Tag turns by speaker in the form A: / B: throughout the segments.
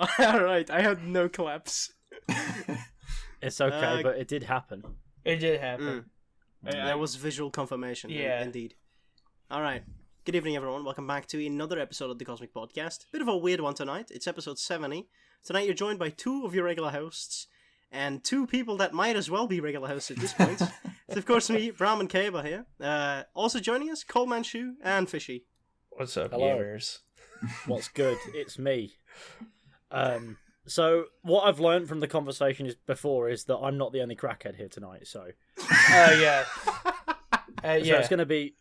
A: Alright, I had no claps.
B: It's okay, but it did happen.
C: It did happen.
A: There was visual confirmation.
C: Yeah.
A: Indeed. Alright. Good evening, everyone. Welcome back to another episode of the Cosmik Podcast. Bit of a weird one tonight. It's episode 70. Tonight you're joined by two of your regular hosts, and two people that might as well be regular hosts at this point. It's of course me, Bram and Cabe are here. Also joining us, Coleman Shoe and Fishy.
C: What's up,
B: Hello.
C: gamers?
B: What's good? It's me. So what I've learned from the conversation before is that I'm not the only crackhead here tonight. So,
C: Yeah.
B: so it's gonna be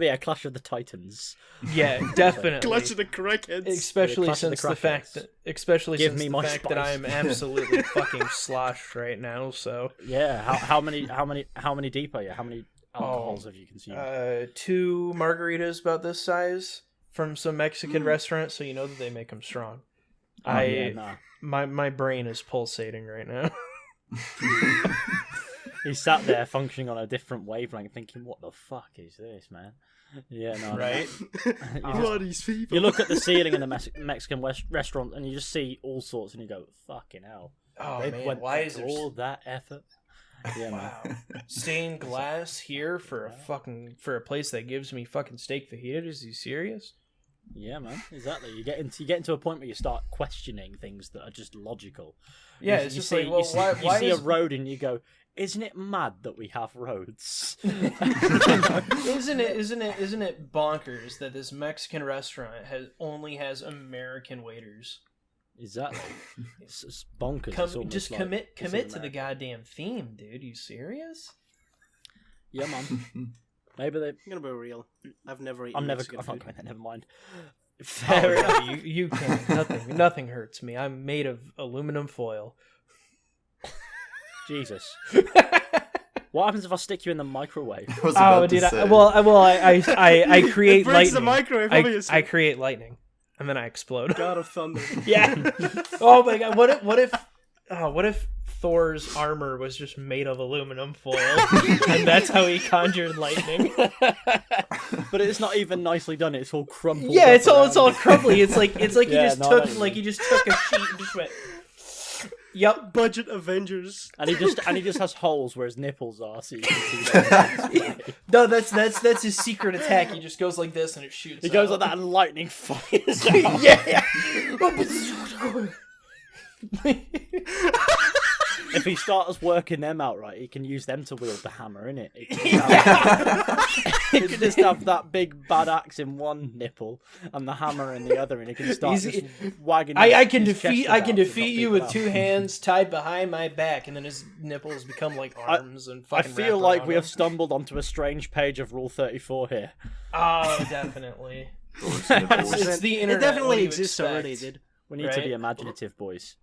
B: a clash of the titans.
C: Yeah, definitely.
A: Clutch of the crackheads.
C: Especially
B: Clash of the
C: since the fact
B: crackheads.
C: that I'm absolutely fucking sloshed right now. So
B: Yeah. How many deep are you? How many alcohols have you consumed?
C: 2 margaritas about this size from some Mexican restaurant, so you know that they make them strong. My brain is pulsating right now.
B: He sat there functioning on a different wavelength, thinking, "What the fuck is this, man?" Yeah, no,
C: Right?
A: Who are these people?
B: You look at the ceiling in the Mexican restaurant, and you just see all sorts, and you go, "Fucking hell!"
C: Oh
B: They
C: man,
B: went
C: why is
B: to
C: there
B: all that effort? Yeah, man.
C: wow stained glass here for a place that gives me fucking steak fajita? Is he serious?
B: Yeah, man. Exactly. You get into a point where you start questioning things that are just logical.
C: Yeah,
B: You
C: it's just
B: see,
C: like, well, why
B: see
C: is
B: a road and you go, "Isn't it mad that we have roads?"
C: Isn't it bonkers that this Mexican restaurant only has American waiters?
B: Exactly. It's bonkers. It's almost
C: Just
B: like,
C: commit
B: this is
C: to the
B: America.
C: goddamn theme, dude. You serious?
B: Yeah, man. Maybe they.
A: I'm gonna be real. I've never eaten
B: I'm not
A: Mexican food.
B: going there. Never mind.
C: Oh,
B: Fair enough.
C: yeah, you can't. Nothing hurts me. I'm made of aluminum foil.
B: Jesus. What happens if I stick you in the microwave?
D: I was about
C: Oh,
D: to
C: dude.
D: say.
C: I create
A: It breaks
C: lightning.
A: the microwave, obviously.
C: I create lightning, and then I explode.
A: God of Thunder.
C: Yeah. Oh my god. What if Thor's armor was just made of aluminum foil, and that's how he conjured lightning?
B: But it's not even nicely done. It's all crumpled.
C: Yeah,
B: up
C: it's all
B: around.
C: crumbly. It's like
B: Yeah,
C: he just took a sheet and just went. Yep.
A: Budget Avengers.
B: And he just has holes where his nipples are, so you can see them.
C: No, that's his secret attack. He just goes like this and it shoots.
B: He goes
C: out.
B: like that and lightning fires out.
C: Yeah.
B: If he starts working them out right, he can use them to wield the hammer, innit? He can just have that big bad axe in one nipple and the hammer in the other, and he can start just wagging.
C: I can
B: his chest
C: defeat
B: about to not
C: you
B: beat
C: with
B: up.
C: 2 hands tied behind my back, and then his nipples become like arms and
B: I
C: fucking.
B: feel
C: wrap
B: like
C: around
B: we
C: him.
B: have stumbled onto a strange page of Rule 34 here.
C: Oh, definitely.
D: Thor's
C: It's
D: nipples.
C: the
A: It
C: internet.
A: definitely
C: what do you
A: exists
C: expect?
A: already, dude.
B: We need to be
C: Right?
B: imaginative, boys.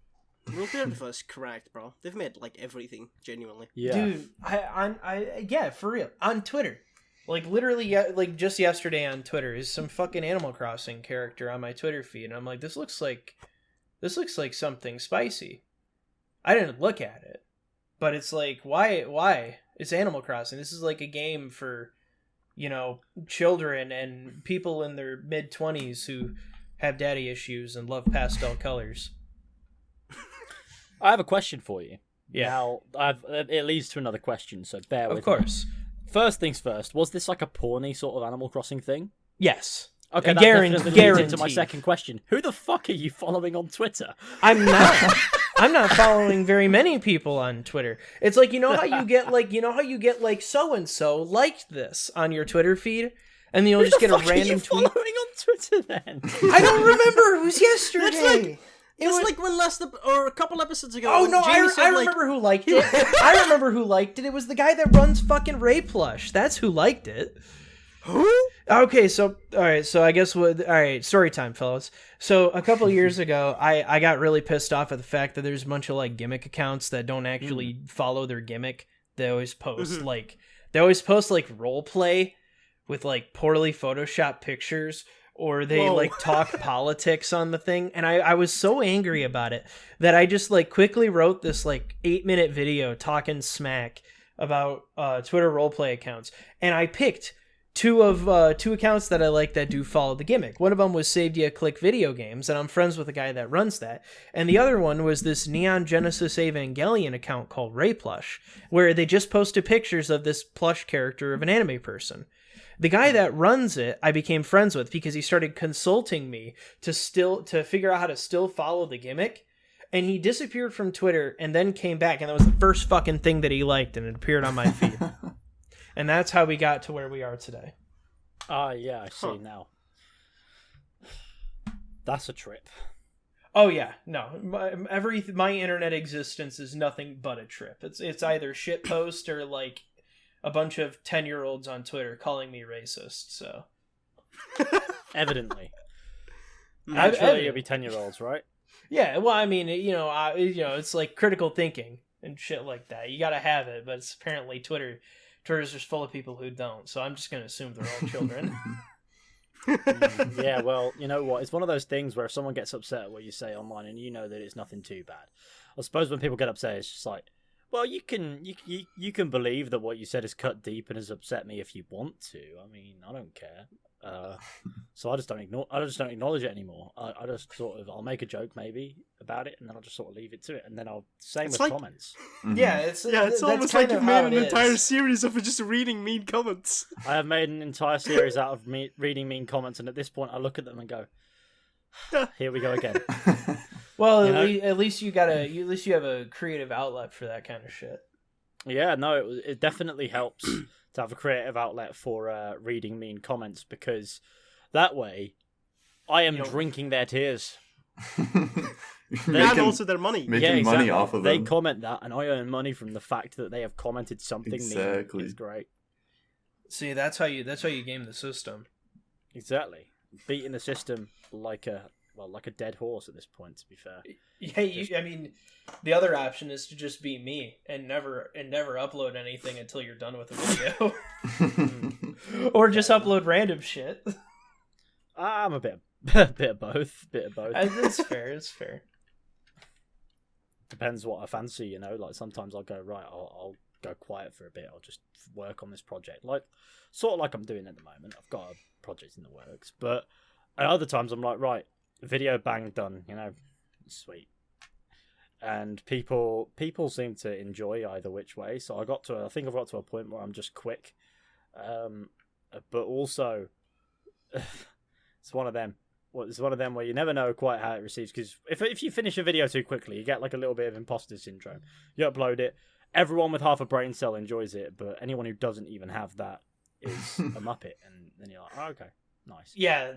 A: Rule 34 is correct, bro. They've made, like, everything, genuinely.
B: Yeah.
C: Dude, yeah, for real. On Twitter. Like, literally, like, just yesterday on Twitter is some fucking Animal Crossing character on my Twitter feed, and I'm like, this looks like something spicy. I didn't look at it, but it's like, why? It's Animal Crossing. This is like a game for, children and people in their mid-20s who have daddy issues and love pastel colors.
B: I have a question for you.
C: Yeah.
B: Now, it leads to another question, so bear with
C: Of course.
B: me. First things first, was this like a porny sort of Animal Crossing thing?
C: Yes.
B: Okay,
C: And
B: that definitely leads into my
C: guaranteed.
B: second question. Who the fuck are you following on Twitter?
C: I'm not. I'm not following very many people on Twitter. It's like, how you get like so and so liked this on your Twitter feed, and then you'll just get a random tweet.
B: Following on Twitter then?
C: I don't remember. It was yesterday.
A: It's like when or a couple episodes ago.
C: Oh
A: when
C: no,
A: Jaimy said,
C: I remember who liked it. I remember who liked it. It was the guy that runs fucking Ray Plush. That's who liked it.
A: Who?
C: Okay, so I guess story time, fellas. So a couple of years ago, I got really pissed off at the fact that there's a bunch of like gimmick accounts that don't actually follow their gimmick. They always post like roleplay with like poorly photoshopped pictures, or they like talk politics on the thing, and I was so angry about it that I just like quickly wrote this like 8-minute video talking smack about Twitter roleplay accounts, and I picked two accounts that I like that do follow the gimmick. One of them was Saved Ya Click Video Games, and I'm friends with the guy that runs that. And the other one was this Neon Genesis Evangelion account called Ray Plush, where they just posted pictures of this plush character of an anime person. The guy that runs it, I became friends with because he started consulting me to figure out how to still follow the gimmick. And he disappeared from Twitter and then came back, and that was the first fucking thing that he liked, and it appeared on my feed. And that's how we got to where we are today.
B: Yeah, I see now. That's a trip.
C: Oh yeah, no. My internet existence is nothing but a trip. It's either shitpost or like a bunch of 10-year-olds on Twitter calling me racist. So
B: evidently, naturally, you'll be 10-year-olds, right?
C: Yeah. Well, I mean, it's like critical thinking and shit like that. You gotta have it, but it's apparently Twitter's just full of people who don't. So I'm just gonna assume they're all children.
B: Yeah, well, you know what? It's one of those things where if someone gets upset at what you say online and you know that it's nothing too bad, I suppose when people get upset, it's just like, well, you can believe that what you said is cut deep and has upset me if you want to. I mean, I don't care. So I just don't acknowledge it anymore. I just sort of, I'll make a joke maybe about it, and then I'll just sort of leave it to it, and then same with comments.
C: Mm-hmm. Yeah, it's
A: almost like you've made an entire series of just reading mean comments.
B: I have made an entire series out of me reading mean comments, and at this point, I look at them and go, "Here we go again."
C: Well, at least you have a creative outlet for that kind of shit.
B: Yeah, no, it definitely helps to have a creative outlet for reading mean comments, because that way I am drinking their tears.
A: And also their money.
D: Making money off of them.
B: They comment that, and I earn money from the fact that they have commented something mean. It's great.
C: See, that's how you game the system.
B: Exactly. Beating the system like a dead horse at this point, to be fair.
C: Yeah, I mean, the other option is to just be me and never upload anything until you're done with the video. Or just upload random shit.
B: I'm a bit of both.
C: It's fair. It's fair.
B: Depends what I fancy, you know. Like sometimes I'll go right. I'll go quiet for a bit. I'll just work on this project, sort of like I'm doing at the moment. I've got a project in the works, but at other times I'm like, right, video bang done. You know, sweet. And people seem to enjoy either which way. So I think I've got to a point where I'm just quick, but also it's one of them. Well, it's one of them where you never know quite how it receives, because if you finish a video too quickly, you get like a little bit of imposter syndrome. You upload it, everyone with half a brain cell enjoys it, but anyone who doesn't even have that is a muppet, and then you're like, oh, okay, nice.
C: Yeah,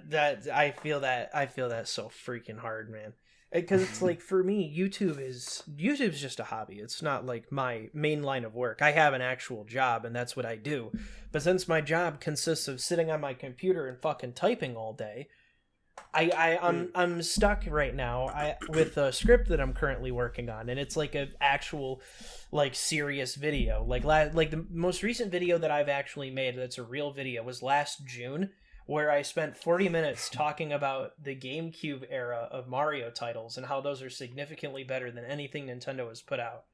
C: I feel that so freaking hard, man. Because it's like, for me, YouTube's just a hobby. It's not like my main line of work. I have an actual job, and that's what I do. But since my job consists of sitting on my computer and fucking typing all day, I'm stuck right now with a script that I'm currently working on, and it's like an actual like serious video. Like the most recent video that I've actually made that's a real video was last June, where I spent 40 minutes talking about the GameCube era of Mario titles and how those are significantly better than anything Nintendo has put out.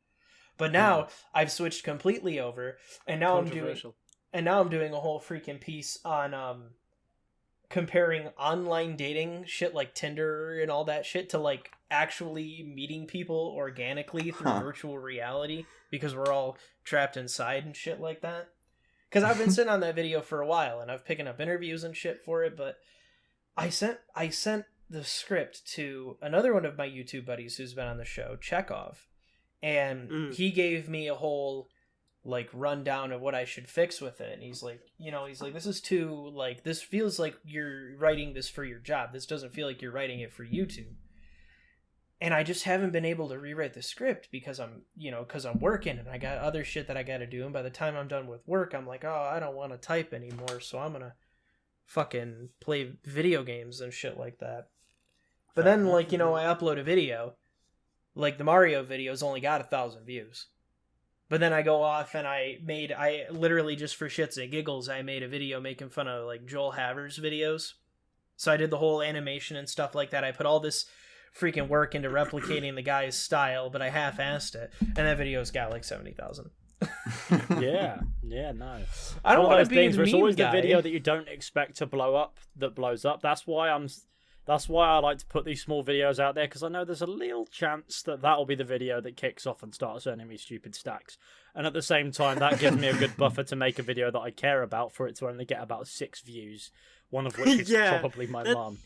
C: But now I've switched completely over, and now I'm doing a whole freaking piece on comparing online dating shit like Tinder and all that shit to like actually meeting people organically through virtual reality, because we're all trapped inside and shit like that. Because I've been sitting on that video for a while, and I've picking up interviews and shit for it, but I sent the script to another one of my YouTube buddies who's been on the show, Chekhov, and he gave me a whole like rundown of what I should fix with it. And he's like, this is too, like, this feels like you're writing this for your job. This doesn't feel like you're writing it for YouTube. And I just haven't been able to rewrite the script because I'm working and I got other shit that I got to do. And by the time I'm done with work, I'm like, oh, I don't want to type anymore. So I'm going to fucking play video games and shit like that. But then, I upload a video, like the Mario video's only got 1,000 views. But then I go off and I literally just for shits and giggles, I made a video making fun of like Joel Havers videos. So I did the whole animation and stuff like that. I put all this freaking work into replicating the guy's style, but I half-assed it. And that video's got like 70,000.
B: Yeah, no.
C: I don't
B: One of
C: want
B: those
C: to be
B: things
C: the
B: where it's
C: meme
B: always
C: guy.
B: the video that you don't expect to blow up that blows up. That's why I like to put these small videos out there, because I know there's a little chance that that'll be the video that kicks off and starts earning me stupid stacks. And at the same time, that gives me a good buffer to make a video that I care about for it to only get about 6 views, one of which is
A: Yeah,
B: probably my
A: that-
B: mum.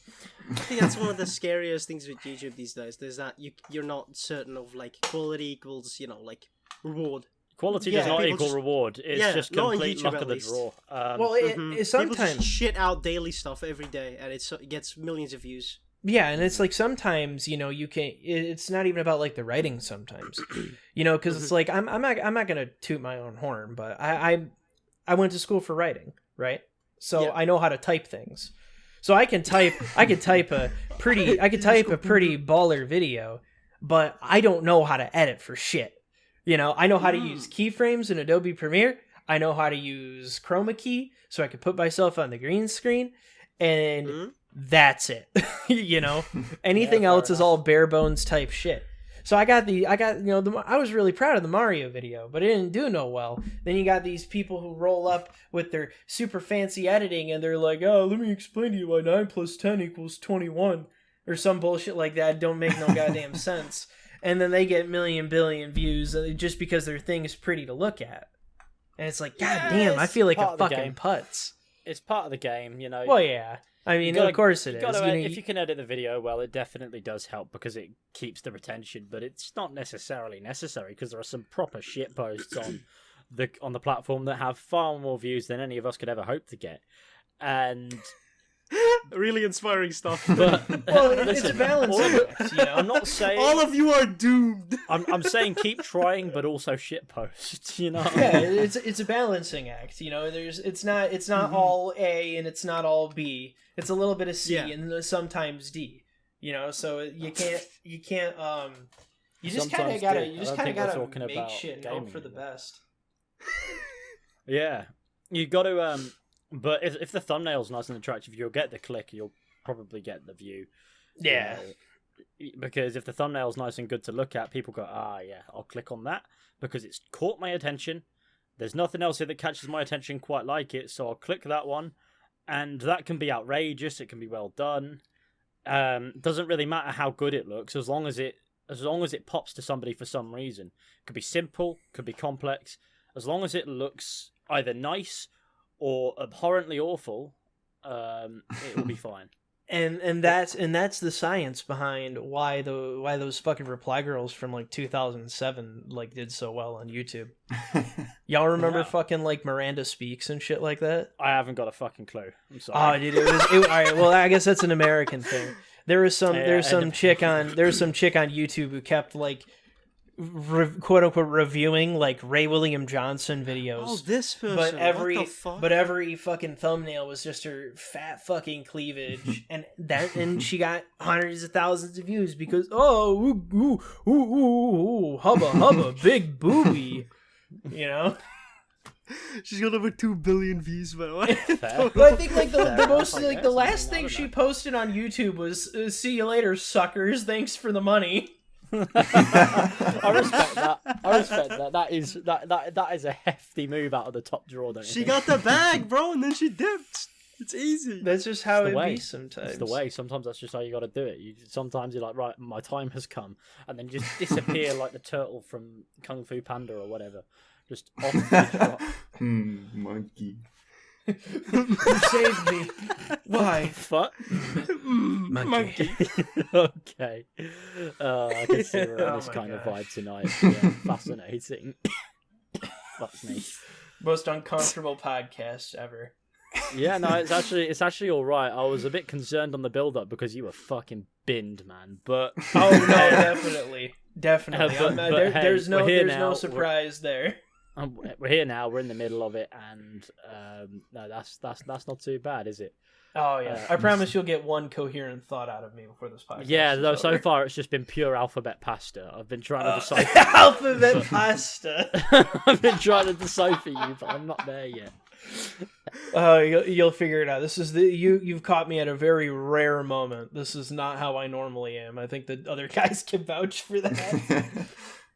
A: I think that's one of the scariest things with YouTube these days. There's that you're not certain of like quality equals like reward.
B: Quality
C: Yeah,
B: does not
A: people
B: equal
A: just-
B: reward. It's
A: yeah,
B: just
A: not on
B: complete
A: YouTube
B: luck
A: at
B: of the
A: least.
B: draw.
C: Well, it
A: People just
C: sometimes
A: shit out daily stuff every day, and it gets millions of views.
C: Yeah, and it's like sometimes you can. It's not even about like the writing. Sometimes, because it's like I'm not gonna toot my own horn, but I went to school for writing, right? So
A: Yeah.
C: I know how to type things. So I can type a pretty baller video, but I don't know how to edit for shit. I know how to use keyframes in Adobe Premiere. I know how to use chroma key so I can put myself on the green screen, and that's it. Anything
B: Yeah,
C: else
B: fair
C: is all bare bones type shit. So I was really proud of the Mario video, but it didn't do no well. Then you got these people who roll up with their super fancy editing, and they're like, "Oh, let me explain to you why 9 + 10 = 21," or some bullshit like that. Don't make no goddamn sense. And then they get billion views just because their thing is pretty to look at. And it's like, God damn, I
B: it's
C: feel like
B: part
C: a
B: of the
C: fucking
B: game.
C: putz.
B: It's part of the game,
C: Well, yeah. I mean, of course it is.
B: If you can edit the video well, it definitely does help because it keeps the retention, but it's not necessarily necessary because there are some proper shit posts on the platform that have far more views than any of us could ever hope to get. And
A: Really inspiring stuff.
B: but
C: well, it's a
B: listen,
C: balancing act,
B: I'm not saying
A: all of you are doomed.
B: I'm saying keep trying, but also shit post.
C: Yeah, it's a balancing act. It's not all A and it's not all B. It's a little bit of C and sometimes D. So you can't you just kind
B: Sometimes
C: of gotta
B: D.
C: you
B: I
C: just
B: don't
C: kind of
B: think we're
C: gotta
B: talking
C: make
B: about
C: shit and hope
B: gaming
C: for the
B: anymore.
C: best.
B: Yeah, you got to but if the thumbnail's nice and attractive, you'll get the click. You'll probably get the view.
C: Yeah.
B: Because if the thumbnail's nice and good to look at, people go, yeah, I'll click on that because it's caught my attention. There's nothing else here that catches my attention quite like it, so I'll click that one. And that can be outrageous. It can be well done. Doesn't really matter how good it looks, as long as it pops to somebody for some reason. It could be simple, could be complex. As long as it looks either nice or abhorrently awful, it will be fine.
C: And that's the science behind why those fucking reply girls from like 2007 did so well on YouTube. Y'all remember fucking Miranda Speaks and shit like that?
B: I haven't got a fucking clue. I'm sorry.
C: Oh, dude, all right. Well, I guess that's an American thing. There's some chick on YouTube who kept quote unquote reviewing Ray William Johnson videos.
A: Oh, this person.
C: But
A: what the fuck?
C: every fucking thumbnail was just her fat fucking cleavage, and she got hundreds of thousands of views because hubba big booby,
A: She's got over 2 billion views, by the way.
B: Fair.
C: But I think the most
B: I guess.
C: the last
B: I
C: thing
B: don't
C: she
B: know.
C: posted on YouTube was "See you later, suckers. Thanks for the money."
B: I respect that. That is a hefty move out of the top drawer, don't you
A: She
B: think?
A: got the bag, bro, and then she dipped. It's easy.
C: That's just how
B: It's
C: it
B: the way.
C: be sometimes.
B: It's the way. Sometimes that's just how you got to do it. Sometimes you're like, right, my time has come, and then you just disappear like the turtle from Kung Fu Panda or whatever, just off the shot.
D: Monkey.
C: You saved me. Why?
B: Fuck.
C: Monkey.
B: Okay. I can see we're on
C: Oh
B: this
C: my
B: kind of
C: gosh.
B: vibe tonight. Yeah, fascinating. Fuck me.
C: Most uncomfortable podcast ever.
B: Yeah, no, it's actually all right. I was a bit concerned on the build up because you were fucking binned, man. But
C: Oh no, definitely.
B: But hey,
C: There's no
B: we're here
C: there's
B: now.
C: no surprise there.
B: we're here now. We're in the middle of it, and no, that's not too bad, is it?
C: Oh yeah. I promise you'll get one coherent thought out of me before this podcast.
B: Yeah,
C: is
B: though so
C: over.
B: far it's just been pure alphabet pasta. I've been trying to decipher.
C: Alphabet pasta.
B: I've been trying to decipher you, but I'm not there yet.
C: Oh, you'll figure it out. This is you've caught me at a very rare moment. This is not how I normally am. I think the other guys can vouch for that.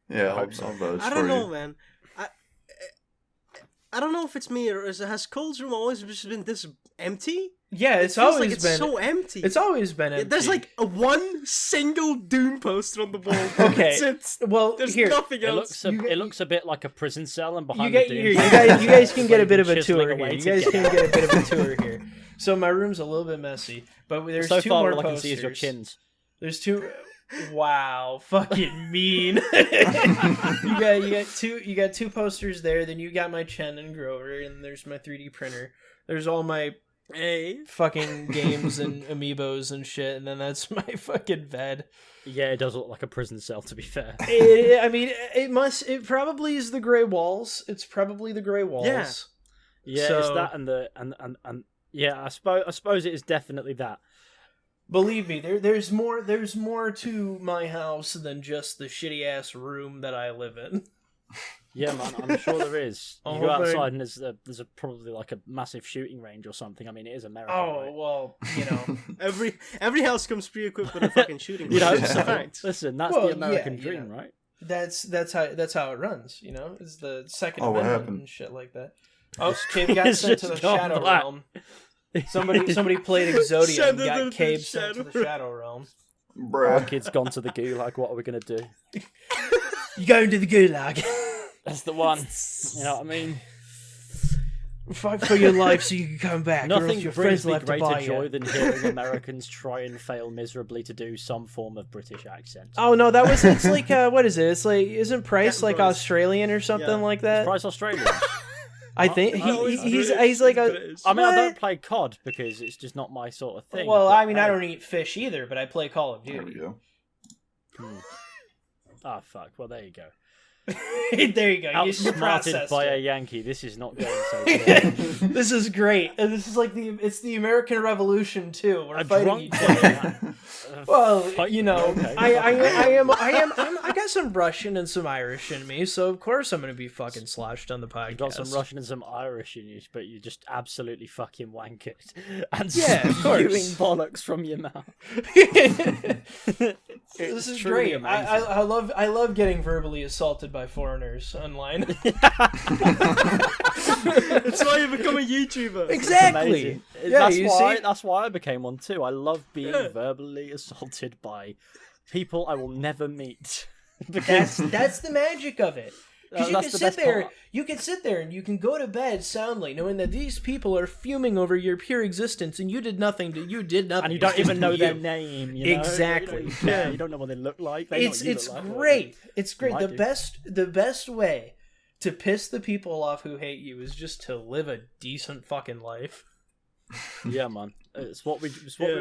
D: Yeah,
B: hope so.
D: I'll vouch
A: I
D: for
A: don't know,
D: you.
A: man. I don't know if it's me or has Cole's room always just been this empty?
C: Yeah,
A: It
C: it's
A: feels
C: always
A: like it's
C: been
A: so empty.
C: It's always been empty.
A: There's like one single Doom poster on the wall.
C: Okay.
A: That's it.
C: well,
A: There's
C: here
A: nothing
B: It
A: else.
B: looks a bit like a prison cell, and
C: you
B: behind
C: get
B: the
C: here,
B: Doom
C: you guys can get a
B: Like
C: bit of a
B: chiseling
C: tour
B: away
C: here. You
B: to
C: guys
B: get
C: can get a bit of a tour here. So my room's a little bit messy, but there's
B: so
C: two
B: far
C: more
B: all I can
C: posters.
B: see is your chins.
C: There's two. Wow, fucking mean. you got two posters there. Then you got my Chen and Grover, and there's my 3D printer. There's all my fucking games and amiibos and shit, and then that's my fucking bed.
B: Yeah, it does look like a prison cell, to be fair.
C: I mean, it probably is the gray walls. It's probably the gray walls.
A: Yeah.
B: Yeah,
C: So-
B: it's that and yeah, I suppose it is definitely that.
C: Believe me, there's more to my house than just the shitty ass room that I live in.
B: Yeah, man, I'm sure there is. You
C: Oh,
B: go
C: man.
B: outside and there's probably like a massive shooting range or something. I mean, it is America.
C: Oh
B: right?
C: well, you know.
A: Every house comes pre-equipped with a fucking shooting.
B: You know,
A: range. It's
B: so,
A: a fact.
B: listen, that's
C: Well,
B: the American
C: yeah,
B: dream,
C: you know.
B: right?
C: That's how it runs. You know, it's the Second
D: Oh, what
C: Amendment
D: happened?
C: and shit like that. Oh, Cabe got
B: It's
C: sent to the
B: just gone
C: Shadow
B: black.
C: Realm. Somebody played Exodia
A: Send
C: and
A: it to
C: got
A: the
C: Cabe sent to the
A: Shadow
C: Shadow Realm.
B: Our
D: Bruh.
B: kid's gone to the gulag. What are we gonna do?
C: You going to the gulag?
B: That's the one. You know what I mean?
C: Fight for your life so you can come back. or else
B: Nothing
C: your
B: brings
C: friends
B: me
C: will have to
B: greater
C: buy
B: joy
C: you.
B: than hearing Americans try and fail miserably to do some form of British accent.
C: Oh no, it's like what is it? It's like isn't Price
A: Captain
C: like
A: Price.
C: Australian or something
A: Yeah.
C: like that?
B: Price Australian.
C: I think he's like a.
B: I mean, I
C: What?
B: don't play COD because it's just not my sort of thing.
C: Well,
B: but,
C: I mean, I
B: hey.
C: don't eat fish either, but I play Call of
D: There we
C: Duty.
D: go.
B: Ah, fuck. Well, there you go.
C: There you go. You
B: Outsmarted
C: processed
B: by a
C: it.
B: Yankee. This is not going so good.
C: This is great. And this is like it's the American Revolution too. We're
B: A
C: fighting
B: drunk
C: each other.
B: man.
C: Well,
B: Fight-
C: you know,
B: okay.
C: I got some Russian and some Irish in me, so of course I'm gonna be fucking sloshed on the podcast.
B: You got some Russian and some Irish in you, but you just absolutely fucking wankered and
C: Yeah, of course.
B: spewing bollocks from your mouth.
C: This is
B: truly
C: great.
B: amazing.
C: I love getting verbally assaulted by foreigners online.
A: It's why you become a YouTuber.
C: Exactly.
B: Amazing.
C: Yeah, you see?
B: That's why I became one too. I love being verbally assaulted by people I will never meet. Because
C: That's the magic of it. Because you
B: that's
C: can
B: the
C: sit
B: best
C: there,
B: part.
C: you can sit there and you can go to bed soundly, knowing that these people are fuming over your pure existence, and you did nothing.
B: and you don't even know their name. You know?
C: Exactly.
B: You don't, care. You don't know what they look like. They know what you
C: It's
B: look like.
C: great. It's great.
B: Might
C: The best way to piss the people off who hate you is just to live a decent fucking life.
B: Yeah, man. It's what we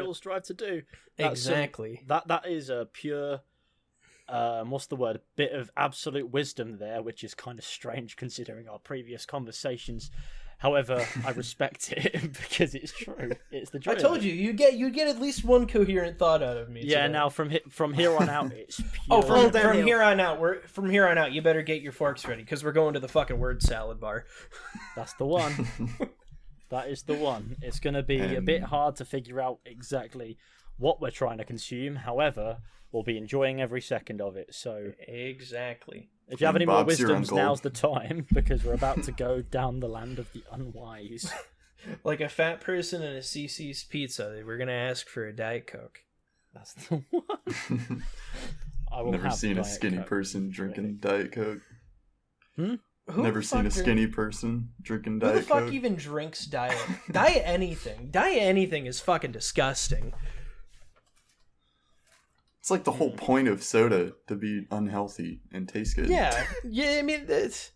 B: all strive to do. That's
C: Exactly.
B: That is a pure. What's the word? A bit of absolute wisdom there, which is kind of strange considering our previous conversations. However, I respect it because it's true. It's the joy.
C: I told you, you get at least one coherent thought out of me.
B: Yeah.
C: today.
B: Now from here on out, it's pure.
C: Oh, from
A: downhill.
C: here on out, you better get your forks ready because we're going to the fucking word salad bar.
B: That's the one. That is the one. It's going to be a bit hard to figure out exactly what we're trying to consume. However, we'll be enjoying every second of it. So
C: Exactly.
B: if you have
D: And
B: any more
D: Bob's your
B: wisdoms,
D: uncle.
B: now's the time because we're about to go down the land of the unwise.
C: Like a fat person in a CC's pizza, we're gonna ask for a Diet Coke.
B: That's the one. I will
D: Never
B: have
D: seen a
B: Diet
D: skinny
B: Coke.
D: person drinking Diet Coke.
C: Who
D: Never
C: the
D: seen a
C: fuck
D: skinny person drinking
C: Who the
D: Diet
C: fuck
D: Coke.
C: even drinks Diet? Diet anything. Diet anything is fucking disgusting.
D: It's like the whole point of soda to be unhealthy and taste good.
C: Yeah. Yeah. I mean, it's.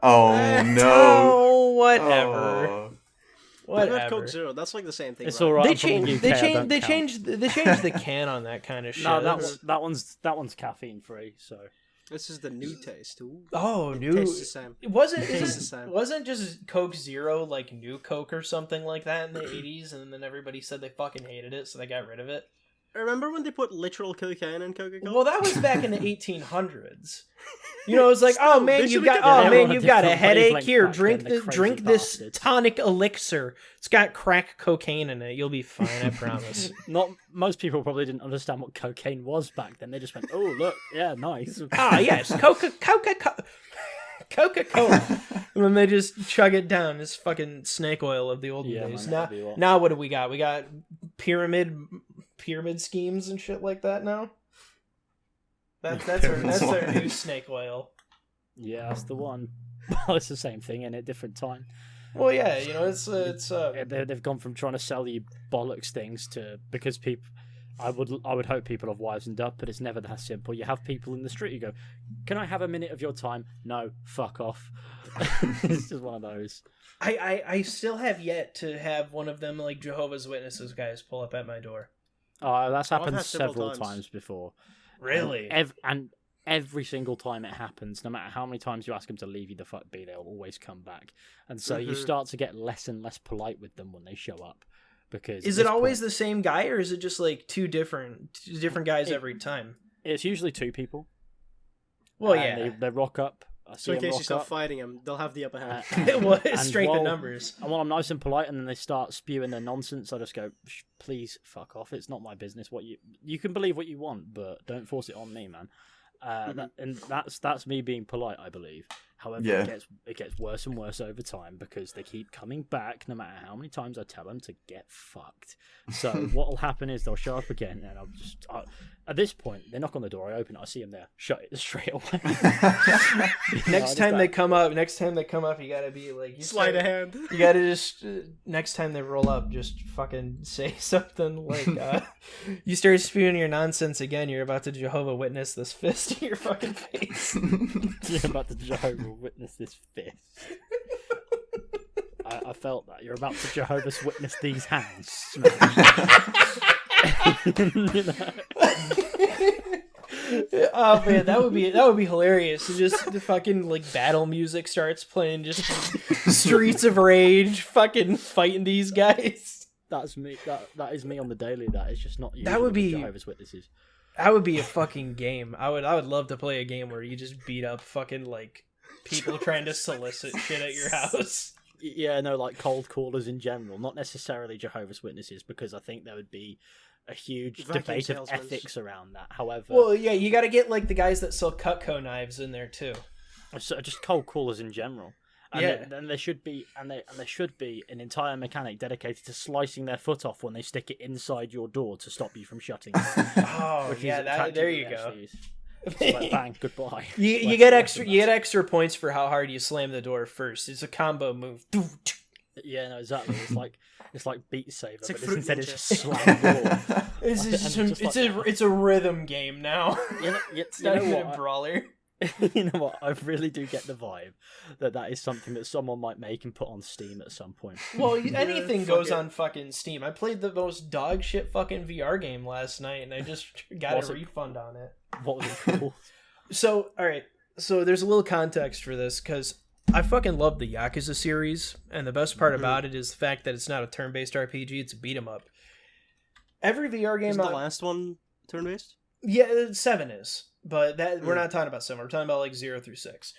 D: Oh no.
C: Oh, whatever.
D: Oh.
A: I've had
C: Whatever.
A: Coke Zero. That's like the same thing.
B: It's
A: right?
B: all right.
C: They
B: I'm from the
C: changed.
B: UK,
C: They
B: I
C: changed.
B: don't
C: They
B: count.
C: changed. They changed the can on that kind of shit.
B: No,
C: That's-
B: that one's caffeine free. So
A: This is the new taste. Ooh.
C: Oh,
A: It
C: new.
A: tastes the same.
C: Wasn't
A: Tastes the same.
C: wasn't just Coke Zero like New Coke or something like that in the 80s, and then everybody said they fucking hated it, so they got rid of it.
A: Remember when they put literal cocaine in Coca-Cola?
C: Well, that was back in the 1800s. You know, it was like,
A: Still,
C: oh
A: they
C: man,
A: should've
C: you've got
A: kept it.
C: oh
B: They were
C: man,
B: on a
C: you've got a
B: different
C: headache
B: wavelength
C: here.
B: back
C: Drink
B: then, the
C: this,
B: crazy
C: drink this
B: bastards.
C: tonic elixir. It's got crack cocaine in it. You'll be fine, I promise.
B: not most people probably didn't understand what cocaine was back then. They just went, "Oh, look, yeah, nice."
C: Ah, yes, Coca. Coca-Cola. And then they just chug it down. This fucking snake oil of the olden days. Now what do we got? We got pyramid schemes and shit like that now. That's our new snake oil.
B: Yeah, that's the one. Well, it's the same thing in a different time.
C: Well, yeah, it's
B: they've gone from trying to sell you bollocks things to because people. I would hope people have wisened up, but it's never that simple. You have people in the street. You go, "Can I have a minute of your time?" No, fuck off. It's just one of those.
C: I still have yet to have one of them like Jehovah's Witnesses guys pull up at my door.
B: Oh, that's happened
A: had
B: several times before.
C: Really?
B: And every single time it happens, no matter how many times you ask them to leave you the fuck be, they'll always come back. And so you start to get less and less polite with them when they show up. Because
C: is it always the same guy, or is it just like two different guys every time?
B: It's usually two people.
C: Well, yeah.
B: They rock up.
A: So in case you start fighting them, they'll have the upper hand.
C: Strength in numbers.
B: And while I'm nice and polite, and then they start spewing their nonsense, I just go, please fuck off. It's not my business. What you can believe what you want, but don't force it on me, man. And that's me being polite, I believe. However, it gets worse and worse over time because they keep coming back no matter how many times I tell them to get fucked. So what'll happen is they'll show up again, and at this point they knock on the door, I open it, I see them there, shut it straight away.
C: Next time they come up, you gotta be like,
A: slide a hand.
C: You gotta just next time they roll up, just fucking say something like, "You start spewing your nonsense again, you're about to Jehovah Witness this fist in your fucking face."
B: You're about to Jehovah Witness this fist. I felt that. You're about to Jehovah's Witness these hands.
C: Oh man, that would be hilarious. Just the fucking like battle music starts playing, just Streets of Rage, fucking fighting these guys.
B: That's me. That is me on the daily. That is just not you.
C: That would be
B: Jehovah's Witnesses.
C: That would be a fucking game. I would love to play a game where you just beat up fucking like people trying to solicit shit at your house.
B: Yeah, no, like cold callers in general, not necessarily Jehovah's Witnesses, because I think there would be a huge debate of ethics around that. However,
C: well, yeah, you got to get like the guys that sell Cutco knives in there too.
B: So just cold callers in general. And then there should be an entire mechanic dedicated to slicing their foot off when they stick it inside your door to stop you from shutting it.
C: Oh, yeah, there you go.
B: Like, bang, goodbye.
C: You get extra points for how hard you slam the door first. It's a combo move.
B: Yeah, no, exactly. It's like Beat Saber,
A: it's like
B: but instead
A: Ninja.
B: it's just slam door.
C: It's a rhythm game now.
B: It's
C: not even a brawler.
B: You know what? I really do get the vibe that is something that someone might make and put on Steam at some point.
C: Well, anything goes on fucking Steam. I played the most dog shit fucking VR game last night, and I just got a refund on it.
B: What was it called?
C: So, alright. So, there's a little context for this, because I fucking love the Yakuza series, and the best part about it is the fact that it's not a turn-based RPG, it's a beat-em-up. Every VR game...
A: Isn't the last one turn-based?
C: Yeah, 7 is. But we're not talking about 7. We're talking about like 0 through 6.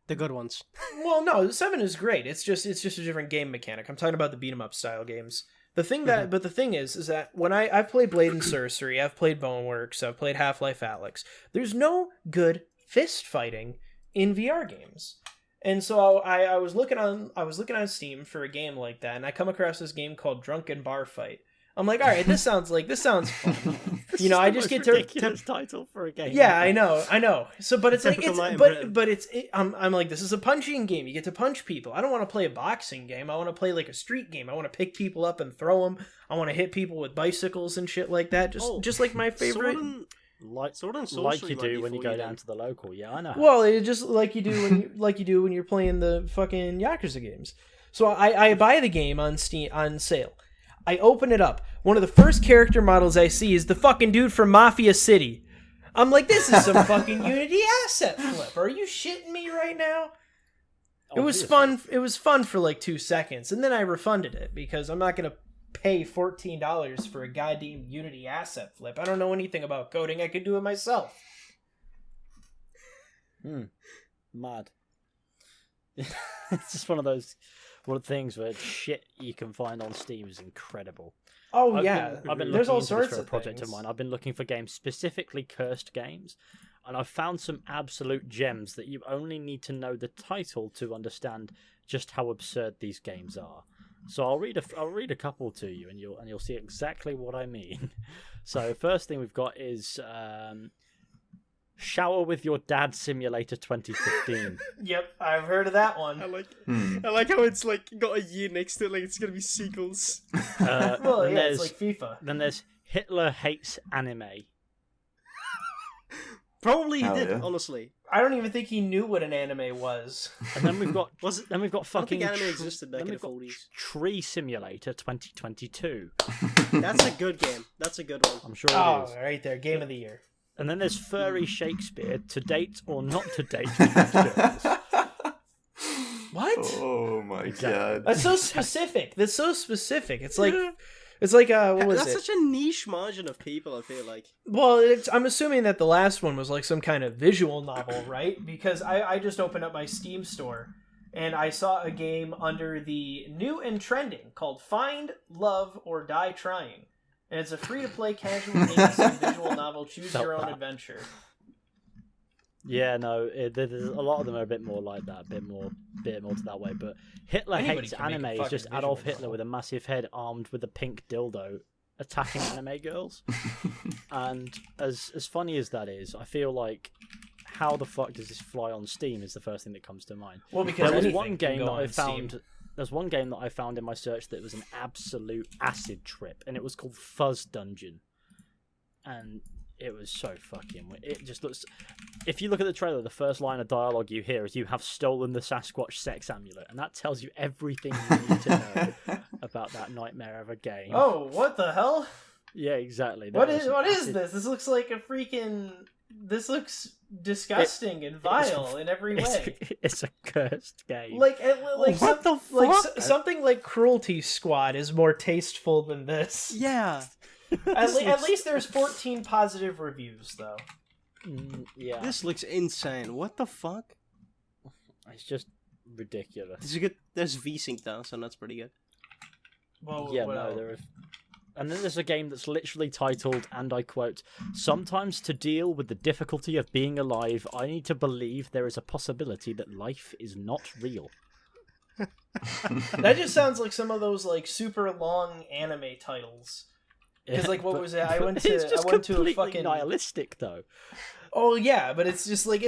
A: The good ones.
C: Well, no, 7 is great. It's just a different game mechanic. I'm talking about the beat 'em up style games. But the thing is that when I've played Blade and Sorcery, I've played Boneworks, I've played Half-Life Alyx. There's no good fist fighting in VR games. And so I was looking on Steam for a game like that, and I come across this game called Drunken Bar Fight. I'm like, all right, this sounds fun. You know, I just get to
B: ridiculous title for a game.
C: Yeah, I know. So, but it's I'm like, this is a punching game. You get to punch people. I don't want to play a boxing game. I want to play like a street game. I want to pick people up and throw them. I want to hit people with bicycles and shit like that. Just like my favorite.
B: Like you do when you go down to the local. Yeah, I know.
C: Well, it's just like you do when you're playing the fucking Yakuza games. So I buy the game on Steam on sale. I open it up. One of the first character models I see is the fucking dude from Mafia City. I'm like, this is some fucking Unity asset flip. Are you shitting me right now? It was fun. It was fun for like 2 seconds, and then I refunded it because I'm not gonna pay $14 for a goddamn Unity asset flip. I don't know anything about coding. I could do it myself.
B: Mad. It's just one of those things where shit you can find on Steam is incredible.
C: Oh,
B: I've
C: yeah.
B: been
C: There's
B: looking
C: all
B: into
C: sorts
B: this for a
C: of
B: project
C: things.
B: of mine. I've been looking for games, specifically cursed games, and I've found some absolute gems that you only need to know the title to understand just how absurd these games are. So I'll read a couple to you, and you'll see exactly what I mean. So first thing we've got is Shower with Your Dad Simulator 2015.
C: Yep, I've heard of that one.
A: I like how it's like got a year next to it, like it's gonna be sequels.
C: Well, yeah, it's like FIFA.
B: Then there's Hitler Hates Anime.
A: Probably he
D: Hell
A: did,
D: yeah.
A: honestly.
C: I don't even think he knew what an anime was.
B: And then we've got
A: I don't
B: fucking
A: think anime existed back in the 40s.
B: Tree Simulator 2022.
A: That's a good game. That's a good one.
B: I'm sure it
C: Oh,
B: is.
C: right there, game of the year.
B: And then there's Furry Shakespeare, To Date or Not to Date with Girls.
C: What?
D: Oh my
B: Exactly.
D: god.
C: That's so specific. That's so specific. It's like what was
A: That's
C: it?
A: such a niche margin of people, I feel like.
C: Well, I'm assuming that the last one was like some kind of visual novel, right? Because I just opened up my Steam store and I saw a game under the new and trending called Find, Love, or Die Trying. And it's a free-to-play casual game visual novel, choose your own adventure.
B: Yeah, no, there's a lot of them are a bit more like that, a bit more to that way. But Hitler
C: Anybody
B: Hates
C: can make a
B: Anime is
C: fucking
B: just
C: visual
B: Adolf Hitler
C: novel.
B: with a massive head armed with a pink dildo attacking anime girls. And as funny as that is, I feel like how the fuck does this fly on Steam is the first thing that comes to mind.
C: Well, because
B: There was
C: anything
B: one
C: can
B: game
C: go
B: that
C: on
B: I found.
C: Steam.
B: There's one game that I found in my search that was an absolute acid trip, and it was called Fuzz Dungeon, and it was so fucking. It just looks. If you look at the trailer, the first line of dialogue you hear is "You have stolen the Sasquatch sex amulet," and that tells you everything you need to know about that nightmare of a game.
C: Oh, what the hell?
B: Yeah, exactly.
C: What is this? This looks like a freaking. This looks disgusting and vile in every way.
B: It's a cursed game.
C: Like
A: What the
C: like
A: fuck?
C: something like Cruelty Squad is more tasteful than this.
A: Yeah.
C: At least there's 14 positive reviews though.
B: Yeah,
A: This looks insane. What the fuck?
B: it's just ridiculous.
A: There's VSync though, so that's pretty good.
C: Well,
B: Yeah,
C: what
B: no,
C: else?
B: there is. And then there's a game that's literally titled, and I quote, "Sometimes to deal with the difficulty of being alive, I need to believe there is a possibility that life is not real."
C: That just sounds like some of those like super long anime titles. Because like what was it? I went to
B: It's just
C: I went to a
B: completely
C: fucking
B: nihilistic though.
C: Oh yeah, but it's just like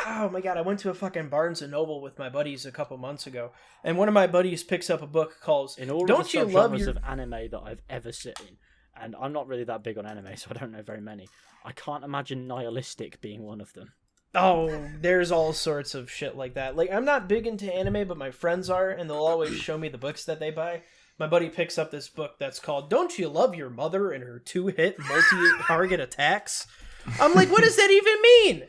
C: oh my god, I went to a fucking Barnes and Noble with my buddies a couple months ago, and one of my buddies picks up a book called
B: In all
C: Don't
B: of the
C: You Love
B: subgenres
C: Your
B: of anime that I've ever seen, and I'm not really that big on anime, so I don't know very many. I can't imagine nihilistic being one of them.
C: Oh, there's all sorts of shit like that. Like, I'm not big into anime, but my friends are, and they'll always show me the books that they buy. My buddy picks up this book that's called Don't You Love Your Mother and Her Two-Hit Multi-Target Attacks? I'm like, what does that even mean?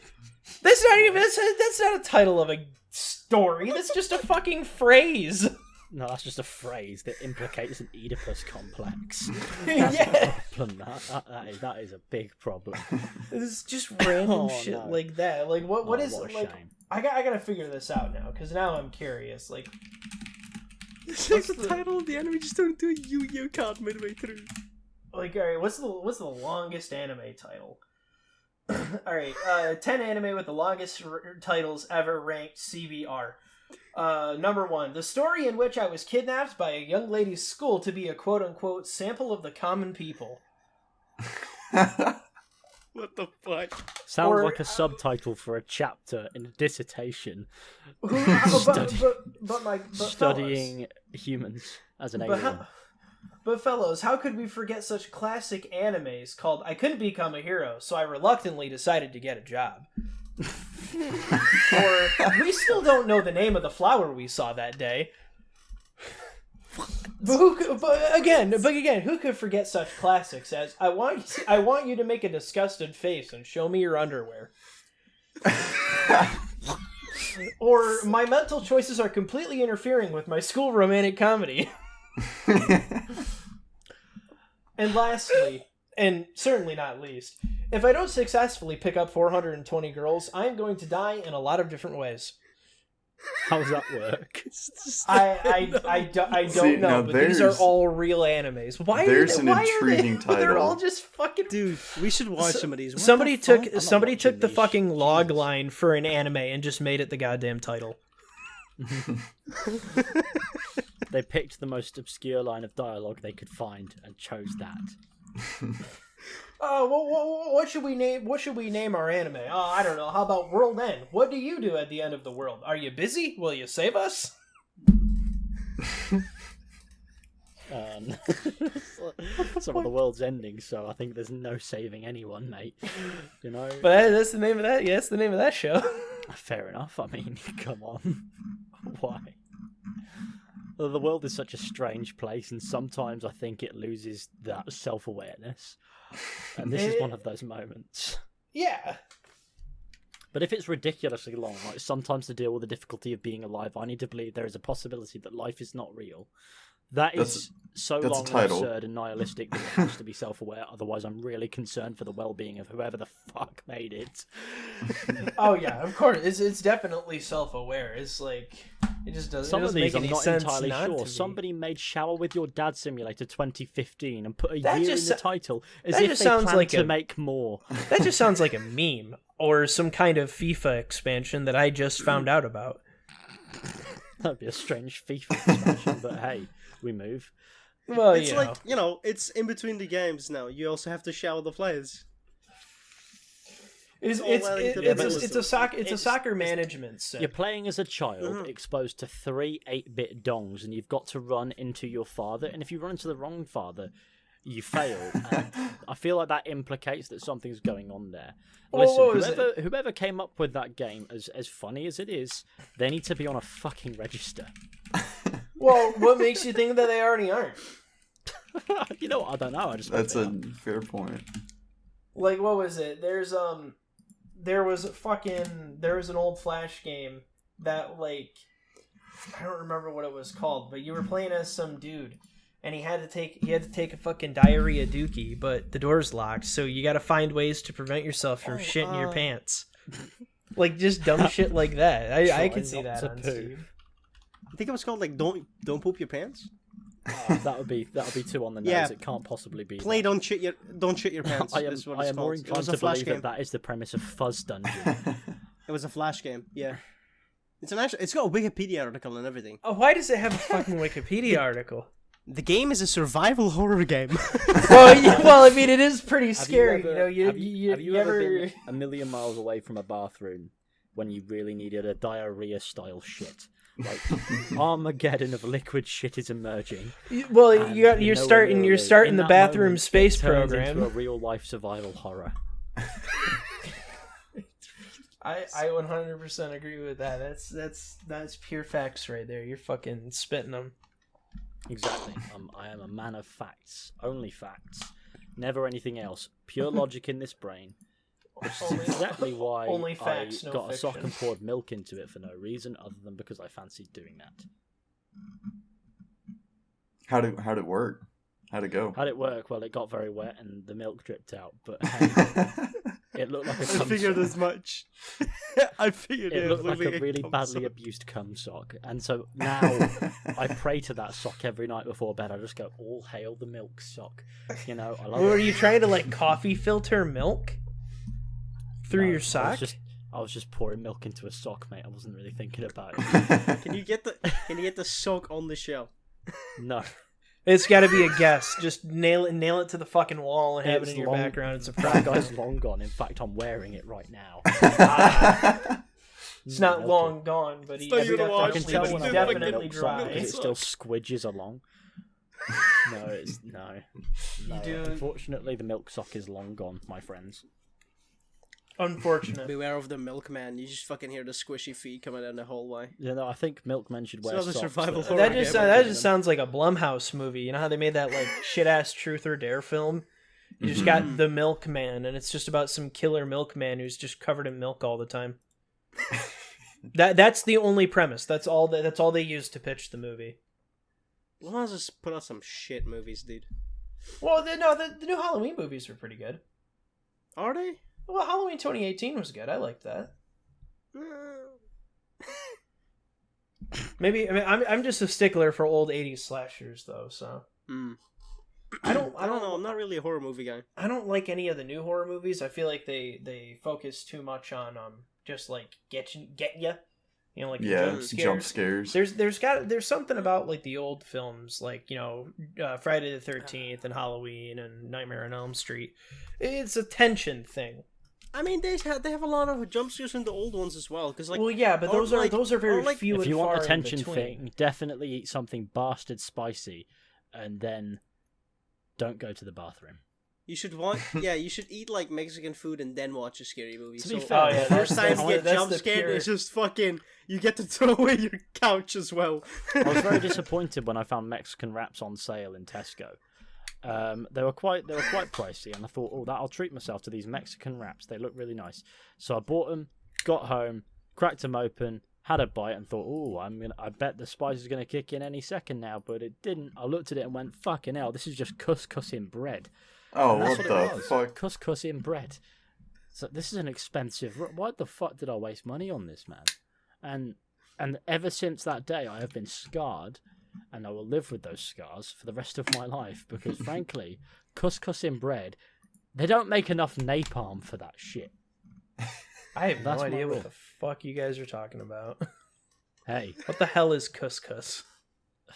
C: That's not a title of a story. That's just a fucking phrase.
B: No, that's just a phrase that implicates an Oedipus complex.
C: Yeah.
B: That's a problem. That is a big problem.
C: It's just random
B: Oh,
C: shit
B: no.
C: like that. Like, what is
B: what a
C: like?
B: shame.
C: I gotta figure this out now because now I'm curious. Like,
A: It's like the title of the anime just turned into a Yu-Gi-Oh card midway through.
C: all right, what's the longest anime title? All right, 10 anime with the longest titles ever ranked CBR. Number 1, the story in which I was kidnapped by a young lady's school to be a quote-unquote sample of the common people.
A: What the fuck?
B: Sounds
C: Or-
B: like a subtitle for a chapter in a dissertation studying humans as an alien.
C: But fellows, how could we forget such classic animes called I Couldn't Become a Hero, so I reluctantly decided to get a job. Or we still don't know the name of the flower we saw that day. But again, who could forget such classics as I want you to make a disgusted face and show me your underwear. Or my mental choices are completely interfering with my school romantic comedy. And lastly, and certainly not least, if I don't successfully pick up 420 girls, I am going to die in a lot of different ways.
B: How does that work?
C: I don't
D: See,
C: know,
D: now
C: but these are
D: there's-
C: all real animes. Why
D: there's
C: are
D: an
C: they, why
D: intriguing
C: are they, They're
D: title.
C: all just fucking...
A: Dude, we should watch some of these. What
C: Somebody
A: the fuck?
C: took
B: not
C: somebody took
B: watching
C: the
B: these.
C: fucking log
B: Jesus.
C: line for an anime and just made it the goddamn title.
B: They picked the most obscure line of dialogue they could find and chose that.
C: What should we name? What should we name our anime? Oh, I don't know. How about World End? What do you do at the end of the world? Are you busy? Will you save us?
B: Some of the world's ending, so I think there's no saving anyone, mate. You know.
C: But that's the name of that. Yeah, that's the name of that show.
B: Fair enough. I mean, come on. Why? Well, the world is such a strange place, and sometimes I think it loses that self-awareness. And this is one of those moments.
C: Yeah.
B: But if it's ridiculously long, like sometimes to deal with the difficulty of being alive, I need to believe there is a possibility that life is not real. That is so
D: that's a
B: long and
D: title.
B: absurd and nihilistic that it has to be self-aware. Otherwise, I'm really concerned for the well-being of whoever the fuck made it.
C: Oh yeah, of course. It's definitely self-aware. It's like it just doesn't.
B: Some
C: it
B: of
C: doesn't
B: these
C: make
B: I'm
C: any
B: not
C: sense
B: entirely
C: not to
B: sure.
C: be.
B: Somebody made Shower with Your Dad Simulator 2015 and put a
C: That
B: year in
C: just
B: the
C: so-
B: title as
C: that
B: if
C: just
B: they
C: sounds
B: planned
C: like
B: to
C: a-
B: make more.
C: That just sounds like a meme or some kind of FIFA expansion that I just found out about.
B: That'd be a strange FIFA expansion, but hey, we move.
C: Well,
A: It's
C: you
A: like,
C: know.
A: you know, it's in between the games now. You also have to shower the players.
C: It's
A: all well and good, but
C: it's a soccer management set.
B: You're playing as a child
A: Mm-hmm.
B: exposed to 3 8-bit dongs, and you've got to run into your father. And if you run into the wrong father, you fail. And I feel like that implicates that something's going on there.
C: Well, what was
B: Listen, whoever came up with that game, as funny as it is, they need to be on a fucking register.
C: Well, what makes you think that they already aren't?
B: You know what? I don't know. I just hope
D: That's
B: they
D: a
B: are.
D: fair point.
C: Like, what was it? There was an old Flash game that, like, I don't remember what it was called, but you were playing as some dude, and he had to take a fucking diarrhea dookie, but the door's locked, so you got to find ways to prevent yourself from shitting your pants. Like, just dumb shit like that. I
B: Try
C: could see
B: not
C: that
B: to
C: on
B: poo.
C: Steam.
A: I think it was called like don't poop your pants.
B: That'll be too on the nose.
A: Yeah.
B: It can't possibly be.
A: Play
B: that.
A: don't shit your pants.
B: I am,
A: is what
B: I
A: it's
B: am more
A: called. It
B: inclined
A: was
B: to
A: a flash
B: believe
A: game.
B: that is the premise of Fuzz Dungeon.
A: It was a flash game. Yeah. It's got a Wikipedia article and everything.
C: Oh, why does it have a fucking Wikipedia article?
A: The game is a survival horror game.
C: Well, I mean, it is pretty
B: Have
C: scary.
B: ever-
C: You know,
B: have you ever
C: ever
B: been a million miles away from a bathroom when you really needed a diarrhea style shit? Like Armageddon of liquid shit is emerging.
C: Well,
B: and
C: you're
B: nowhere
C: starting
B: near
C: you're
B: it.
C: starting
B: In
C: the
B: that
C: bathroom
B: moment,
C: space
B: it turns
C: program.
B: into a real life survival horror.
C: I 100% agree with that. That's pure facts right there. You're fucking spitting them.
B: Exactly. I am a man of facts, only facts, never anything else. Pure logic in this brain. Which is
C: Only-
B: exactly why
C: only facts,
B: I
C: no
B: got a sock
C: fiction.
B: and poured milk into it for no reason other than because I fancied doing that.
D: How'd it work? How'd it go?
B: How'd it work? Well, it got very wet and the milk dripped out, but hey, it looked like a cum sock.
A: much. I figured
B: It looked like a really badly abused cum sock. And so now I pray to that sock every night before bed. I just go, all hail the milk sock. You know, I love
C: Were
B: it.
C: you trying to like coffee filter milk through
B: No,
C: your sock?
B: I was just pouring milk into a sock, mate. I wasn't really thinking about it.
A: Can you get the sock on the shell?
B: No.
C: It's got to be a guess. Just nail it to the fucking wall and have
B: It's
C: it in your
B: long-
C: background. It's a
B: That
C: pride.
B: guy's long gone. In fact, I'm wearing it right now.
C: It's not
B: Milk
C: long gone, but he's
A: Still you to
C: definitely,
A: watch.
B: I can tell
C: but
B: when
C: he's
B: I'm wearing
C: definitely
B: milk sock
C: dry.
B: because it still squidges along. No, it's no.
C: do-
B: Unfortunately, the milk sock is long gone, my friends.
C: Unfortunate.
A: Beware of the milkman. You just fucking hear the squishy feet coming down the hallway.
B: You know, I think milkmen should wear
A: another
B: socks.
A: survival
B: that-
A: horror
C: That
A: game.
C: just sounds like a Blumhouse movie. You know how they made that like shit ass Truth or Dare film? You just got the milkman, and it's just about some killer milkman who's just covered in milk all the time. That's the only premise. That's all they used to pitch the movie.
A: Let's just put out some shit movies, dude.
C: Well, the new Halloween movies were pretty good.
A: Are they?
C: Well, Halloween 2018 was good. I liked that. Maybe I'm just a stickler for old '80s slashers though. So I don't
A: know. I'm not really a horror movie guy.
C: I don't like any of the new horror movies. I feel like they focus too much on just like get you. You know, like
D: jump scares.
C: There's something about like the old films, like Friday the 13th and Halloween and Nightmare on Elm Street. It's a tension thing.
A: I mean, they have a lot of jump scares in the old ones as well. Cause, like,
C: well, yeah, but those are very few and far in between.
B: If you want a tension thing, definitely eat something bastard spicy, and then don't go to the bathroom.
A: You should you should eat like Mexican food and then watch a scary movie.
B: To be fair,
A: the first time you get jump scared, it's just fucking. You get to throw away your couch as well.
B: I was very disappointed when I found Mexican wraps on sale in Tesco. They were quite pricey, and I thought, oh, I'll treat myself to these Mexican wraps. They look really nice. So I bought them, got home, cracked them open, had a bite, and thought, oh, I bet the spice is gonna kick in any second now, but it didn't. I looked at it and went, fucking hell, this is just couscous in bread.
D: Oh, what the fuck?
B: Couscous in bread. So this is an expensive. Why the fuck did I waste money on this, man? And ever since that day, I have been scarred, and I will live with those scars for the rest of my life. Because frankly, couscous in bread, they don't make enough napalm for that shit.
C: I have no idea what the fuck you guys are talking about.
B: Hey,
C: what the hell is couscous?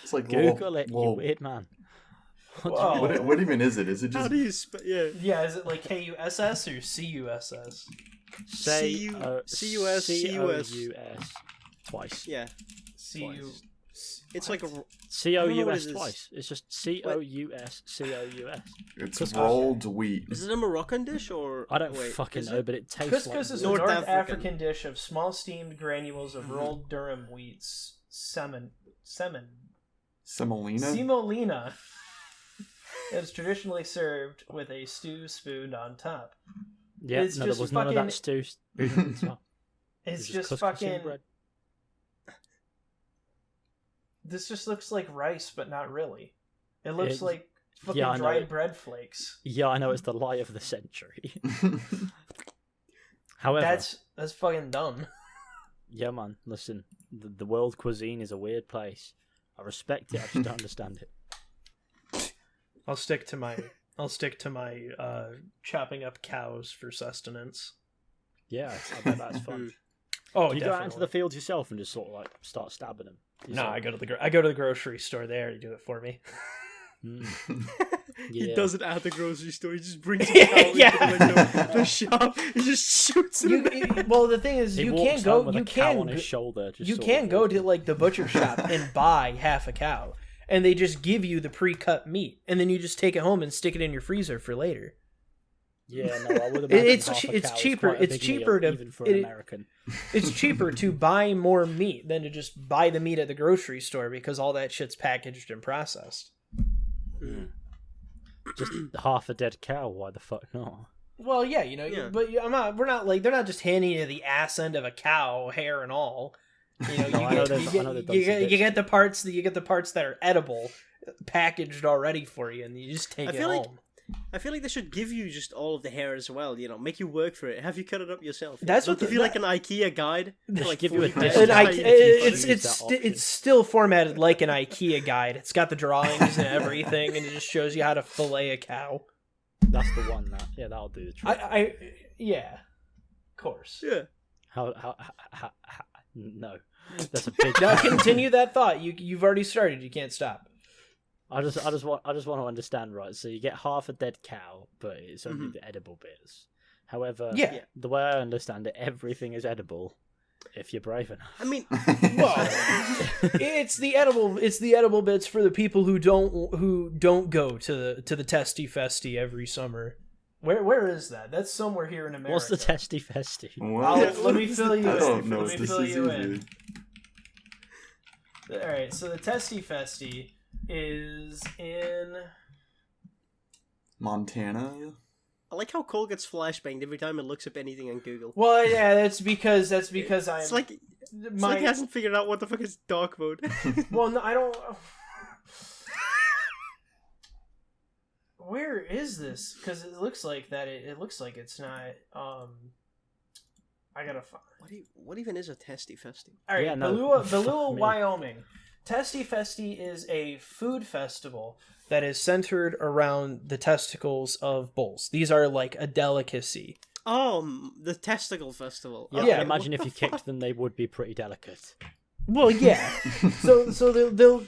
D: It's like
B: Google it, you weird man.
D: What even is it? Is it just?
A: How do you
C: Yeah, is it like KUSS or CUSS?
A: CUS
B: twice.
A: Yeah.
C: CU.
A: It's like a
B: COUS twice. It's just COUS.
D: It's rolled wheat.
A: Is it a Moroccan dish or?
B: I don't fucking know, but it tastes like.
C: Couscous is a North African dish of small steamed granules of rolled durum wheats. Semolina. It is traditionally served with a stew spoon on top.
B: Yeah, there was none of that stew spoon on top.
C: It's just fucking. This just looks like rice, but not really. It looks like fucking dried bread flakes.
B: Yeah, I know, it's the lie of the century. However,
C: that's fucking dumb.
B: Yeah, man. Listen, the world cuisine is a weird place. I respect it. I just don't understand it.
C: I'll stick to my chopping up cows for sustenance.
B: Yeah, I bet that's fun.
C: Oh,
B: you go out into the fields yourself and just sort of like start stabbing them?
C: No, I go to the grocery store there. You do it for me.
A: He does it at the grocery store. He just brings it out into the shop. He just shoots it.
C: Well, the thing is, you can't go. You can
B: on his shoulder.
C: You can't go to like the butcher shop and buy half a cow, and they just give you the pre-cut meat, and then you just take it home and stick it in your freezer for later.
B: Yeah, no, I would imagine
C: it's cheaper. It's cheaper to
B: even for an American.
C: It's cheaper to buy more meat than to just buy the meat at the grocery store because all that shit's packaged and processed.
B: Just half a dead cow. Why the fuck not?
C: Well, yeah, but we're not like they're not just handing you the ass end of a cow, hair and all. You get the parts that are edible, packaged already for you, and you just take it home.
A: I feel like they should give you just all of the hair as well. Make you work for it. Have you cut it up yourself?
C: That's what
A: give you like an IKEA guide.
B: Like give you a
C: it's still formatted like an IKEA guide. It's got the drawings and everything, and it just shows you how to fillet a cow.
B: That's the one. That'll do the trick.
C: Yeah, of course.
A: Yeah.
B: How no, that's a big.
C: Now continue that thought. You've already started. You can't stop.
B: I just want to understand, right? So you get half a dead cow, but it's only the edible bits. However, the way I understand it, everything is edible if you're brave enough.
A: I mean,
C: well, it's the edible bits for the people who don't go to the Testy Festy every summer. Where is that? That's somewhere here in America.
B: What's the Testy Festy?
C: Let me fill you in.
D: I don't know.
C: Let me fill you in. All right, so the Testy Festy is in
D: Montana.
A: I like how Cole gets flashbanged every time it looks up anything on Google.
C: Well, yeah, that's because I'm.
A: It's like he hasn't figured out what the fuck is dark mode.
C: Well, no, I don't. Where is this? Because it looks like that. It looks like it's not. I gotta find.
A: What even is a testy festy?
C: All right,
B: Yeah, no,
C: Balua,
B: me.
C: Wyoming. Testy Festi is a food festival that is centered around the testicles of bulls. These are like a delicacy.
A: Oh, the testicle festival.
B: Yeah,
A: Okay,
B: I imagine
A: what
B: if you
A: the
B: kicked
A: fuck?
B: them, they would be pretty delicate.
C: Well, yeah. so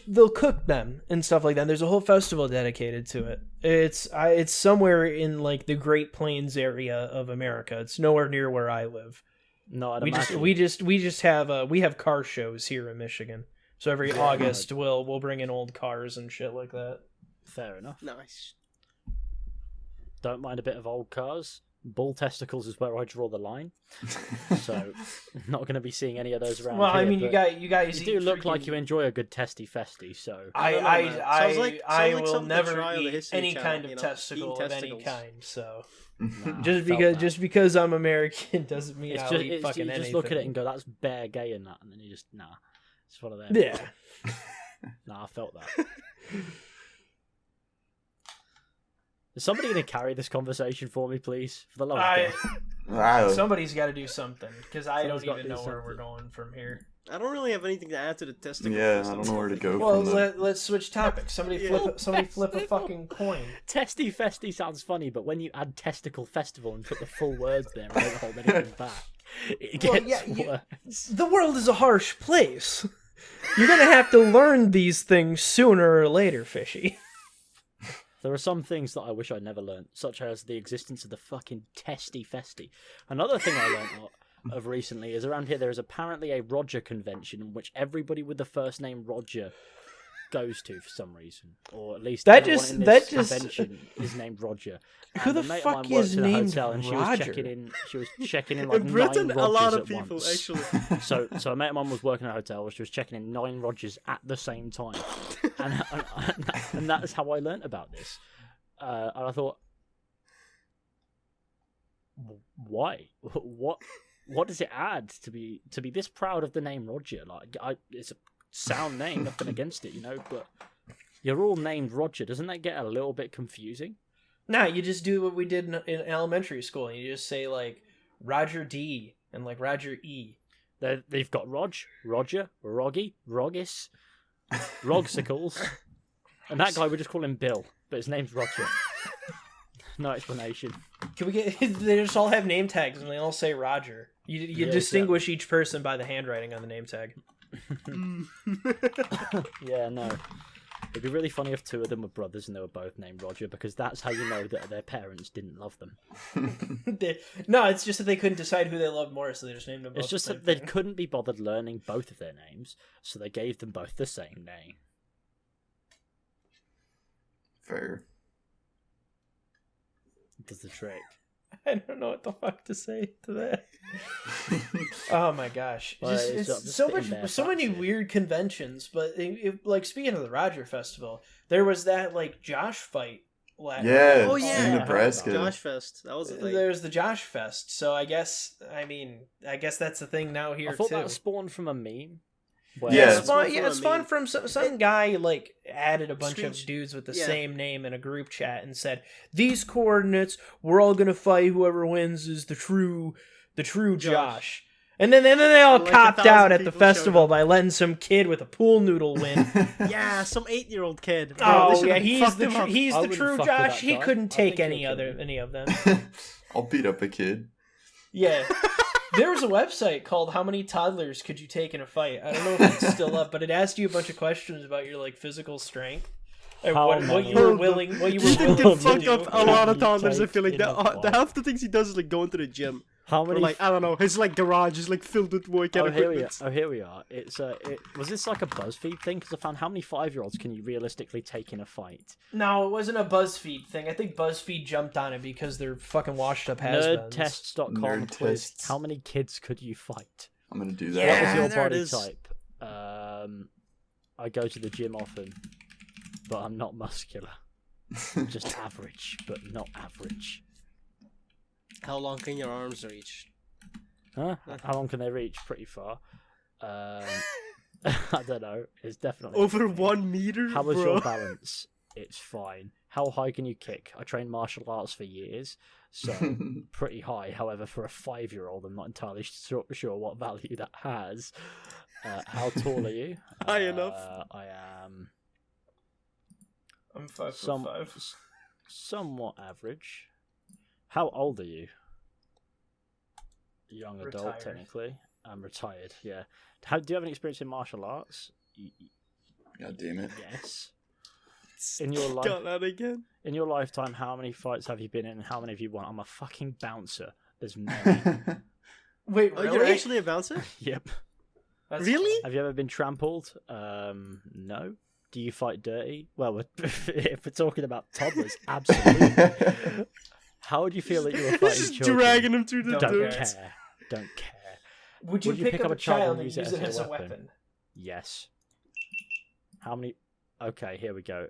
C: they'll cook them and stuff like that. There's a whole festival dedicated to it. It's somewhere in like the Great Plains area of America. It's nowhere near where I live.
B: No, I'd
C: We
B: imagine.
C: just have we have car shows here in Michigan. So every
B: Yeah,
C: August we'll bring in old cars and shit like that.
B: Fair enough.
A: Nice.
B: Don't mind a bit of old cars. Bull testicles is where I draw the line. So, not going to be seeing any of those around
C: Well,
B: here.
C: I mean,
B: but
C: you guys
B: you do
C: eat
B: look like
C: freaking-
B: you enjoy a good testy festy. So,
A: I don't know, man. Sounds like
C: I will
A: something to
C: never
A: try on the
C: eat
A: History
C: any
A: Channel,
C: kind of
A: you know,
C: testicle
A: eating
C: of any
A: testicles.
C: kind. So
B: nah,
C: just
B: felt
C: because
B: that.
C: just because I'm American doesn't mean
B: it's
C: I'll
B: just,
C: eat
B: it's,
C: fucking
B: you
C: anything.
B: just look at it and go, "That's bare gay," and that, and then you just nah. It's one of them.
C: Yeah.
B: Nah, I felt that. Is somebody going to carry this conversation for me, please? For the love of God.
D: Wow.
C: Somebody's got to do something because I
B: Someone's
C: don't
B: gotta
C: even
B: do
C: know where we're
B: something.
C: going from here.
A: I don't really have anything to add to the testicle
D: Yeah, I
A: festival.
D: don't know where to go
C: Well,
D: from that.
C: let's switch topics. Somebody
A: Yeah.
C: flip a fucking coin.
B: Testy festy sounds funny, but when you add testicle festival and put the full words there and don't hold anything back, it
C: Well,
B: gets
C: yeah,
B: worse.
C: The world is a harsh place. You're gonna have to learn these things sooner or later, Fishy.
B: There are some things that I wish I'd never learnt, such as the existence of the fucking testy festy. Another thing I learnt of recently is around here there is apparently a Roger convention in which everybody with the first name Roger goes to for some reason, or at least
C: That
B: everyone
C: just-
B: in
C: that
B: this
C: just-
B: convention is named Roger.
C: Who
B: And
C: the
B: a mate of
C: fuck
B: mine worked
C: is
B: in a
C: named
B: hotel, and she was
C: Roger?
B: checking in. She was checking in like
A: In Britain,
B: 9
A: a
B: Rogers
A: lot of
B: at
A: people
B: once.
A: actually.
B: So a mate of mine was working at a hotel where she was checking in 9 Rogers at the same time, and that's how I learnt about this. And I thought, why? What does it add to be this proud of the name Roger? Like, it's a sound name, nothing against it, you know, but you're all named Roger. Doesn't that get a little bit confusing?
C: Nah, you just do what we did in elementary school. And you just say like Roger D and like Roger E.
B: They've got Roger, Roggy, Roggis, Rogsicles, and that guy we just call him Bill, but his name's Roger. No explanation.
C: Can we get? They just all have name tags and they all say Roger. You
B: Yeah,
C: distinguish each person by the handwriting on the name tag.
B: Yeah, no. It'd be really funny if 2 of them were brothers and they were both named Roger, because that's how you know that their parents didn't love them.
C: No, it's just that they couldn't decide who they loved more, so they just named them both.
B: It's just
C: the
B: that
C: same
B: they
C: thing.
B: couldn't be bothered learning both of their names, so they gave them both the same name.
D: Fair.
B: It does the trick.
C: I don't know what the fuck to say to that. Oh my gosh,
B: Well,
C: it's
B: just
C: so
B: spitting
C: much,
B: bare
C: so many
B: facts here.
C: weird conventions. But like speaking of the Roger Festival, there was that like Josh fight.
D: Yeah,
A: Oh,
D: in
A: yeah.
D: Nebraska.
A: Josh Fest. That was a thing.
C: There's the Josh Fest. So I guess that's the thing now here
B: I thought
C: too.
B: that spawned from a meme. Where
D: Yeah.
C: It spawned,
A: It's
C: it spawned
A: from
C: from some guy like added a bunch of
A: Screensh-
C: dudes with the
A: yeah.
C: same name in a group chat and said these coordinates we're all gonna fight. Whoever wins is the true Josh. And then they all
A: Like
C: copped
A: 1,000
C: out at the
A: people showed
C: festival
A: up.
C: by letting some kid with a pool noodle win.
A: Yeah, some 8-year-old kid.
C: Oh
A: They
C: yeah,
A: should've
C: he's
A: fucked
C: the
A: him up.
C: he's
B: I
C: the
B: wouldn't
C: true
B: fuck with
C: Josh.
B: that
C: He
B: guy.
C: couldn't
B: I
C: take
B: think he'll kill
C: any of them.
D: I'll beat up a kid.
C: Yeah. There was a website called How Many Toddlers Could You Take in a Fight? I don't know if it's still up, but it asked you a bunch of questions about your like physical strength and
B: How
C: what
B: many?
C: you were willing
A: You
C: to
A: can
C: do.
A: fuck up a lot of toddlers. I feel like
B: In a
A: that.
B: fight.
A: Half the things he does is like going to the gym.
B: How
A: Or
B: many?
A: like, I don't know, his like garage is like filled with workout
B: Oh, here we are.
A: equipment.
B: Oh, here we are. It's was this like a BuzzFeed thing? Because I found how many 5-year-olds can you realistically take in a fight?
C: No, it wasn't a BuzzFeed thing. I think BuzzFeed jumped on it because they're fucking washed up has-beens.
B: Nerdtests.com
D: Nerd
B: quiz.
D: tests.
B: How many kids could you fight?
D: I'm gonna do
A: Yeah.
B: What
D: that.
B: was your
A: there it
B: body
A: is.
B: type? I go to the gym often, but I'm not muscular. I'm just average, but not average.
A: How long can your arms reach?
B: Huh? How long can they reach? Pretty far. I don't know. It's definitely
A: Over 1 meter,
B: How was
A: bro.
B: your balance? It's fine. How high can you kick? I trained martial arts for years, so pretty high. However, for a 5-year-old, I'm not entirely sure what value that has. How tall are you?
A: High enough.
B: I am.
C: I'm 5'5".
B: Somewhat average. How old are you? Young adult,
C: Retired.
B: technically. I'm retired. Yeah. Do you have any experience in martial arts?
D: God damn it.
B: Yes. In your life,
A: Got that again.
B: in your lifetime, how many fights have you been in, and how many have you won? I'm a fucking bouncer. There's many.
C: Wait,
A: Oh,
C: really?
A: you're actually a bouncer?
B: Yep.
C: That's
A: Really?
B: Have you ever been trampled? No. Do you fight dirty? Well, if we're talking about toddlers, absolutely. How would you feel that you were fighting
A: Just
B: children?
A: dragging him through the
C: Don't
B: Don't
A: dirt.
B: care. Don't care.
C: Would you pick up a child and use it as a
B: weapon?
C: weapon?
B: Yes. How many? Okay, here we go.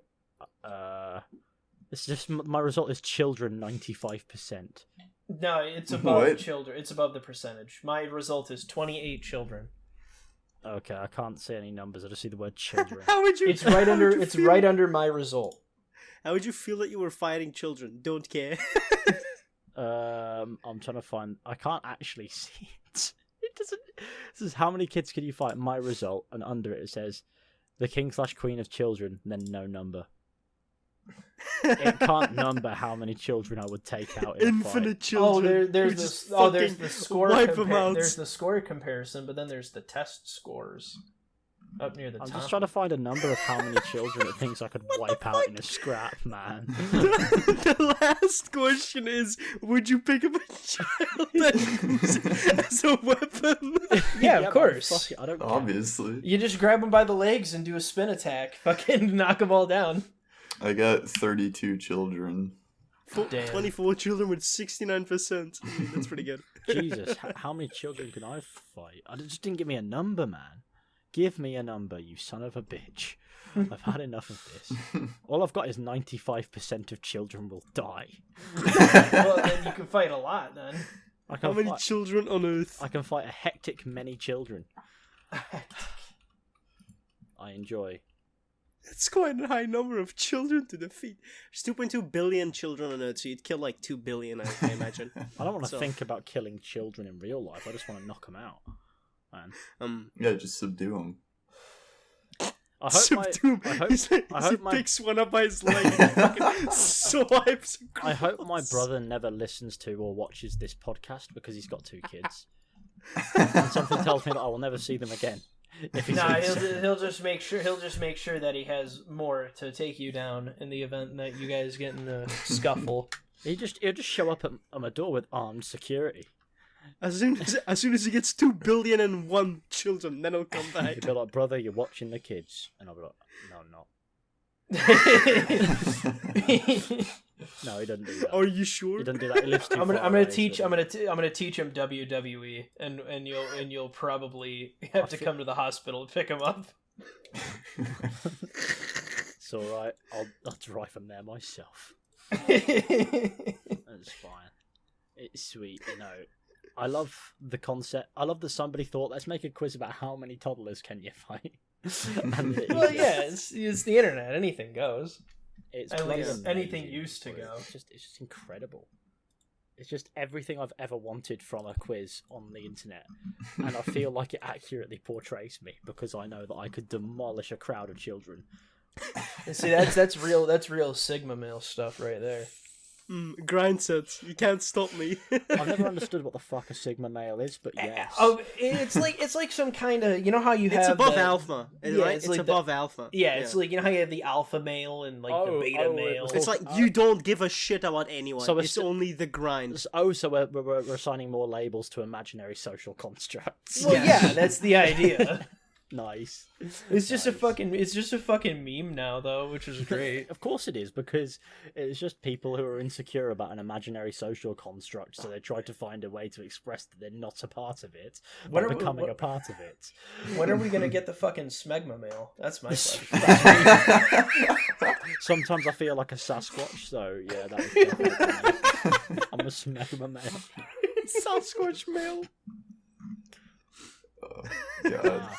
B: It's just my result is children 95%.
C: No, it's above
D: What?
C: children. It's above the percentage. My result is 28 children.
B: Okay, I can't see any numbers. I just see the word children.
A: How would you?
C: It's right
A: how
C: under.
A: would you
C: It's
A: feel-
C: right under my result.
A: How would you feel that you were fighting children? Don't care.
B: I'm trying to find. I can't actually see it. It doesn't. This is how many kids can you fight? My result, and under it says, "The king/queen of children." Then no number. It can't number how many children I would take out in a fight.
A: Infinite
C: Oh,
A: children.
C: there's
A: You just
C: this. Oh, there's
A: fucking
C: the score.
A: wipe 'em out.
C: There's the score comparison, but then there's the test scores up near the
B: I'm
C: top.
B: just trying to find a number of how many children it thinks I could wipe out in a scrap, man.
A: The last question is: would you pick up a child and use it as a weapon?
C: Yeah, of
B: but
C: course.
B: fuck it, I don't care.
D: Obviously.
C: You just grab them by the legs and do a spin attack. Fucking knock them all down.
D: I got 32 children.
C: Damn.
A: 24 children with 69%. That's pretty good.
B: Jesus, how many children can I fight? Just didn't give me a number, man. Give me a number, you son of a bitch. I've had enough of this. All I've got is 95% of children will die.
C: Well, then you can fight a lot then.
B: I
A: How
B: can
A: many
B: fight,
A: children on Earth?
B: I can fight a hectic many children. I enjoy.
A: It's quite a high number of children to defeat. There's 2.2 billion children on Earth, so you'd kill like 2 billion, I imagine.
B: I don't want to
A: So-
B: think about killing children in real life. I just want to knock them out, man.
D: Yeah, just subdue them.
B: I hope
A: subdue him.
B: I hope,
A: He's like-
B: I
A: he
B: hope my
A: picks one up by his leg and fucking swipes
B: I hope my
A: across.
B: brother never listens to or watches this podcast because he's got 2 kids. And something tells me that I will never see them again. If he
C: Nah,
B: sees
C: he'll just make sure that he has more to take you down in the event that you guys get in a scuffle.
B: he'll just show up at my door with armed security.
A: As soon as he gets 2 billion and 1 children, then he'll come back.
B: He'll be like, "Brother, you're watching the kids," and I'll be like, "No, I'm not." No, he doesn't do that.
A: Are you sure?
B: He doesn't do that. He lives too
C: I'm
B: far
C: gonna
B: away,
C: teach
B: so-
C: I'm gonna teach him WWE, and you'll probably have to come to the hospital to pick him up.
B: It's all right. I'll drive him there myself. That's fine. It's sweet, you know. I love the concept. I love that somebody thought, let's make a quiz about how many toddlers can you fight. And
C: Well, yeah, it's the internet. Anything goes.
B: it's
C: At
B: bloody
C: least anything
B: amazing.
C: used to go.
B: It's just incredible. It's just everything I've ever wanted from a quiz on the internet, and I feel like it accurately portrays me because I know that I could demolish a crowd of children.
C: And see, that's real Sigma male stuff right there.
A: Grindset. You can't stop me.
B: I've never understood what the fuck a sigma male is, but yes.
C: Oh, it's like some kind of, you know how you have
A: It's above
C: the-
A: alpha,
C: Yeah,
A: right?
C: it's
A: It's
C: like
A: above alpha.
C: Yeah, it's like, you know how you have the alpha male and like the beta
B: it
C: male.
B: was
A: It's like you don't give a shit about anyone.
B: So
A: it's only the grind.
B: Oh, so we're assigning more labels to imaginary social constructs.
C: Well, yeah, that's the idea.
B: Nice.
C: It's just a fucking meme now though, which is great.
B: Of course it is, because it's just people who are insecure about an imaginary social construct, so they try to find a way to express that they're not a part of it by becoming a part of it.
C: When are we gonna get the fucking smegma male? That's my question.
B: Sometimes I feel like a Sasquatch, so yeah, that is definitely me. I'm a smegma male.
A: Sasquatch male.
D: Oh, God.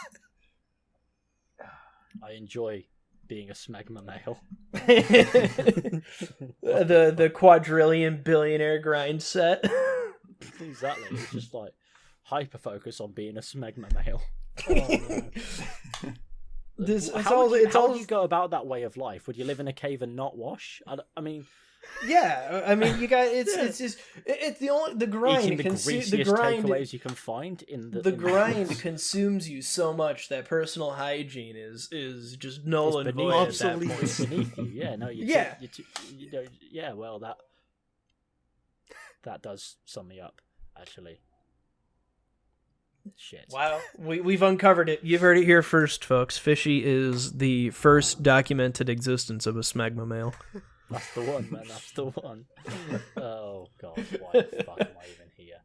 B: I enjoy being a smegma male.
C: the quadrillion billionaire grind set.
B: Exactly. It's just like hyper focus on being a smegma male.
C: How
B: would you go about that way of life? Would you live in a cave and not wash? I mean,
C: yeah. I mean, you got it's just it's the grind.
B: Eating the greasiest takeaways you can find in the
C: grind consumes you so much that personal hygiene is just null and void at that point.
B: It's beneath you. Yeah, no, you know, yeah. Well, that does sum me up, actually. Shit.
C: Wow, we've uncovered it. You've heard it here first, folks. Fishy is the first documented existence of a smegma male.
B: That's the one, man. That's the one. Oh god, why the fuck am I even here?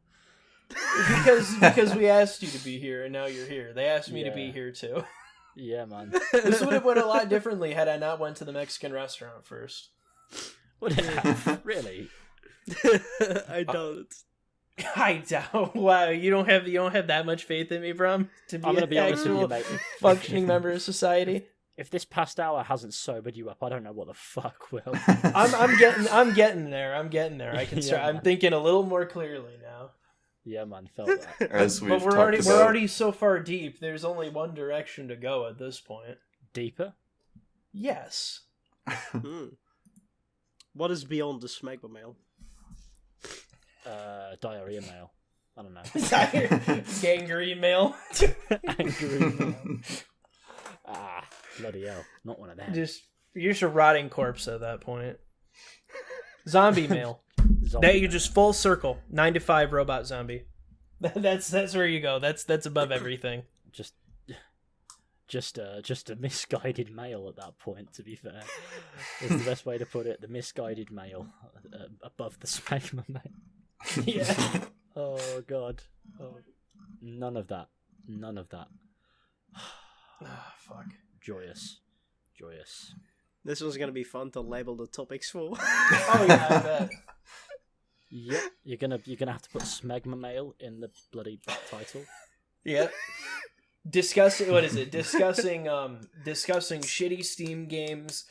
C: Because we asked you to be here, and now you're here. They asked me to be here too.
B: Yeah, man.
C: This would have went a lot differently had I not went to the Mexican restaurant first.
B: Would it have? Really?
A: I don't.
C: I doubt. Wow, you don't have that much faith in me, Bram, to be an actual functioning member of society.
B: If this past hour hasn't sobered you up, I don't know what the fuck will.
C: I'm getting there. I can start. I'm thinking a little more clearly now.
B: Yeah, man, felt that.
D: But
C: we're already so far deep. There's only one direction to go at this point.
B: Deeper?
C: Yes.
A: What is beyond the smegma male?
B: Diarrhea male. I don't know.
C: Gangrene male.
B: Angry male. Ah, bloody hell. Not one of them.
C: You're just a rotting corpse at that point. Zombie male. You're just full circle. 9 to 5 robot zombie. That's where you go. That's above everything.
B: Just a misguided male at that point, to be fair. Is the best way to put it. The misguided male above the smegma male.
C: Yeah.
B: Oh god. Oh. None of that.
C: Oh, fuck.
B: Joyous.
A: This one's gonna be fun to label the topics for.
C: Oh yeah, I bet.
B: Yep. You're gonna have to put smegma male in the bloody title.
C: Yep. Discussing shitty Steam games,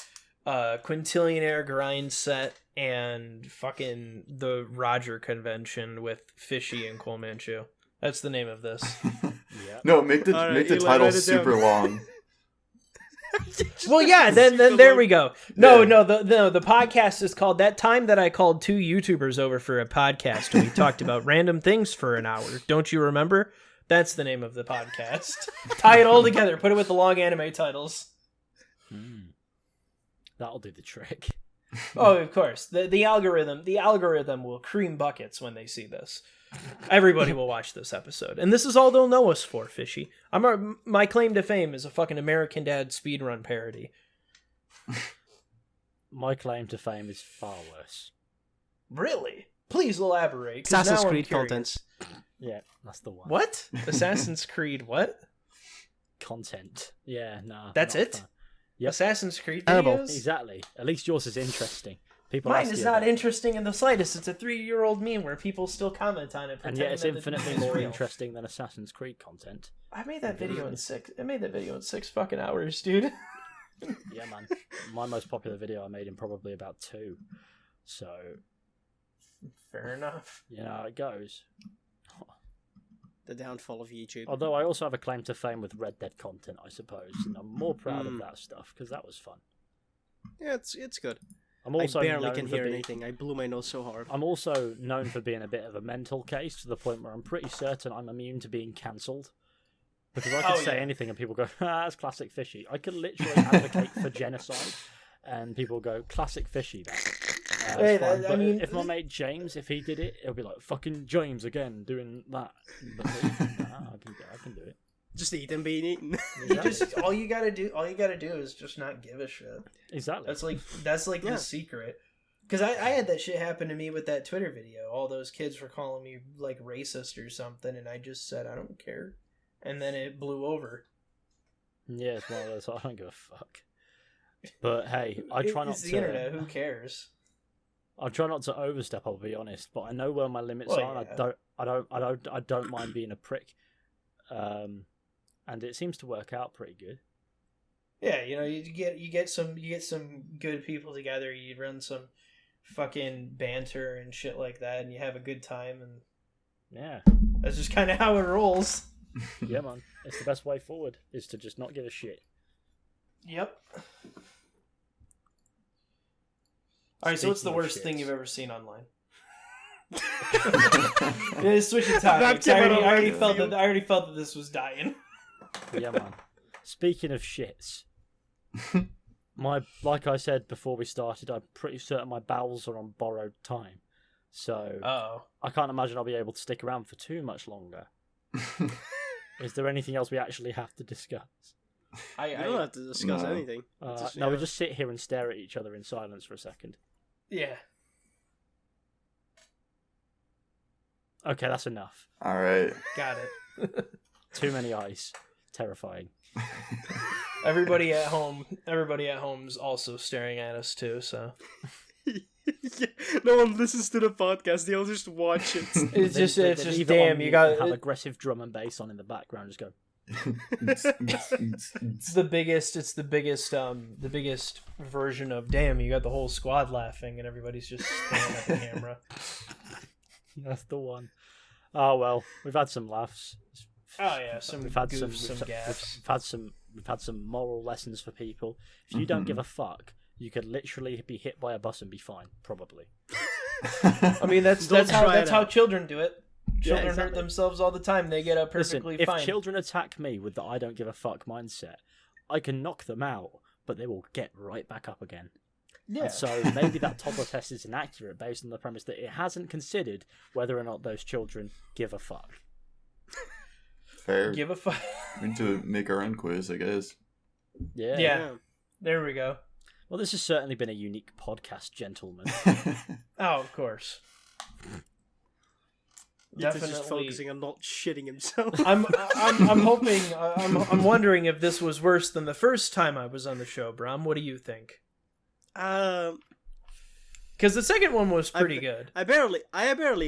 C: quintillionaire grind set, and fucking the Roger convention with Fishy and Cole Manchu. That's the name of this.
B: Yeah.
D: No, make the title super long.
C: Well, yeah, then there we go. No, the podcast is called That Time That I Called Two YouTubers Over for a Podcast and we talked about random things for an hour. Don't you remember? That's the name of the podcast. Tie it all together. Put it with the long anime titles.
B: That'll do the trick.
C: Oh, of course. The algorithm will cream buckets when they see this. Everybody will watch this episode. And this is all they'll know us for, Fishy. My claim to fame is a fucking American Dad speedrun parody.
B: My claim to fame is far worse.
C: Really? Please elaborate.
A: Assassin's Creed content.
B: Yeah, that's the one.
C: What? Assassin's Creed what?
B: Content. Yeah, nah.
C: That's it?
B: Yep.
C: Assassin's Creed
A: Terrible.
C: videos?
B: Exactly. At least yours is interesting.
C: Mine is not interesting in the slightest. It's a 3-year-old meme where people still comment on it.
B: And yet it's infinitely more interesting than Assassin's Creed content.
C: I made that video in 6 fucking hours, dude.
B: Yeah, man. My most popular video I made in probably about 2. So...
C: Fair enough.
B: You know how it goes.
A: The downfall of YouTube.
B: Although I also have a claim to fame with Red Dead content, I suppose. And I'm more proud of that stuff, because that was fun.
A: Yeah, it's good.
B: I'm also
A: I barely can hear anything. I blew my nose so hard.
B: I'm also known for being a bit of a mental case, to the point where I'm pretty certain I'm immune to being cancelled. Because I could say anything and people go, that's classic Fishy. I could literally advocate for genocide, and people go, classic Fishy, if my mate James, if he did it, it'll be like, fucking James again, doing that. But I can do it.
A: Just eat and being eaten.
C: Exactly. all you gotta do is just not give a shit.
B: Exactly.
C: That's like the secret. Because I had that shit happen to me with that Twitter video. All those kids were calling me like racist or something, and I just said I don't care, and then it blew over.
B: Yeah, it's one of those. I don't give a fuck. But hey, I try not to.
C: It's the internet. Who cares?
B: I try not to overstep. I'll be honest, but I know where my limits are.
C: Yeah.
B: And I don't mind being a prick. And it seems to work out pretty good.
C: Yeah, you get some good people together. You run some fucking banter and shit like that, and you have a good time, and
B: Yeah.
C: that's just kind of how it rolls.
B: Yeah, man. It's the best way forward, is to just not give a shit.
C: Yep. Alright, so what's the worst thing you've ever seen online? Yeah, switching topics. I already felt that this was dying.
B: Yeah, man. Speaking of shits, like I said before we started, I'm pretty certain my bowels are on borrowed time. So I can't imagine I'll be able to stick around for too much longer. Is there anything else we actually have to discuss?
A: I don't have to discuss anything.
B: No, we just sit here and stare at each other in silence for a second.
C: Yeah.
B: Okay, that's enough.
D: All right.
C: Got it.
B: Too many eyes. Terrifying.
C: Everybody at home's also staring at us too, so
A: Yeah, no one listens to the podcast, they all just watch it.
C: it's just
B: leave it
C: damn,
B: on
C: you
B: mute
C: got
B: and have aggressive drum and bass on in the background, just go.
C: it's the biggest version of damn, you got the whole squad laughing and everybody's just staring at the camera.
B: That's the one. Oh well, we've had some laughs.
C: Oh yeah, some gaffes.
B: We've had some moral lessons for people. If you don't give a fuck, you could literally be hit by a bus and be fine, probably.
C: I mean, that's how children do it. Children hurt themselves all the time. They get up perfectly fine.
B: If children attack me with the I don't give a fuck mindset, I can knock them out, but they will get right back up again.
C: Yeah.
B: And so maybe that toddler test is inaccurate based on the premise that it hasn't considered whether or not those children give a fuck.
D: Fair.
C: Give a fuck.
D: We need to make our own quiz, I guess.
C: Yeah. There we go.
B: Well, this has certainly been a unique podcast, gentlemen.
C: Oh, of course.
A: Definitely just focusing on not shitting himself.
C: I'm hoping. I'm wondering if this was worse than the first time I was on the show, Bram. What do you think? Because the second one was pretty good.
A: I barely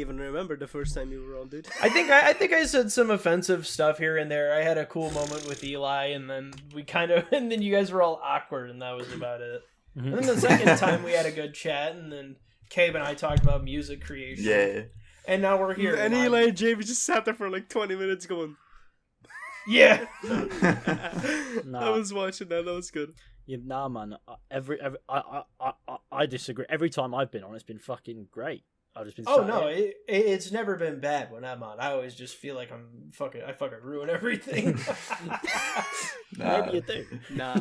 A: even remember the first time you were on, dude.
C: I think I said some offensive stuff here and there. I had a cool moment with Elie, and then and then you guys were all awkward, and that was about it. And then the second time we had a good chat, and then Cabe and I talked about music creation.
D: Yeah.
C: And now we're here.
A: And Elie and Jaimy just sat there for like 20 minutes going,
C: yeah.
A: I was watching that. That was good.
B: Yeah, nah, man. I disagree. Every time I've been on, it's been fucking great. I've just been.
C: Oh no, it's never been bad when I'm on. I always just feel like I fucking ruin everything.
B: Maybe you do.
A: Nah.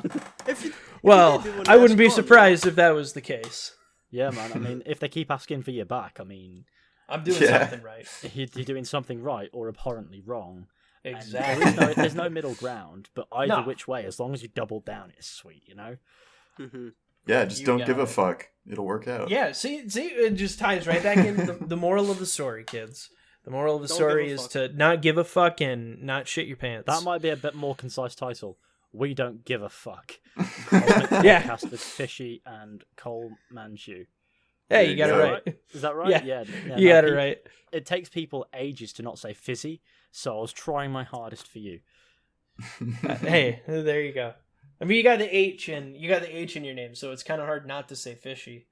C: I wouldn't be surprised if that was the case.
B: Yeah, man. I mean, if they keep asking for your back, I mean,
C: I'm doing something right.
B: You're doing something right or abhorrently wrong.
C: Exactly.
B: There's no middle ground, but either which way, as long as you double down, it's sweet, you know?
A: Mm-hmm.
D: Yeah, just don't give a fuck. It'll work out.
C: Yeah, see, it just ties right back into the moral of the story, kids. The moral of the story is to not give a fuck and not shit your pants.
B: That might be a bit more concise title. We don't give a fuck.
C: Yeah.
B: Podcast with Fishy and Cole Manchu.
C: Hey, you got it right.
B: Is that right? Yeah.
C: You got it right.
B: It takes people ages to not say fizzy, so I was trying my hardest for you.
C: Hey, there you go. I mean, you got the H in your name, so it's kind of hard not to say fishy.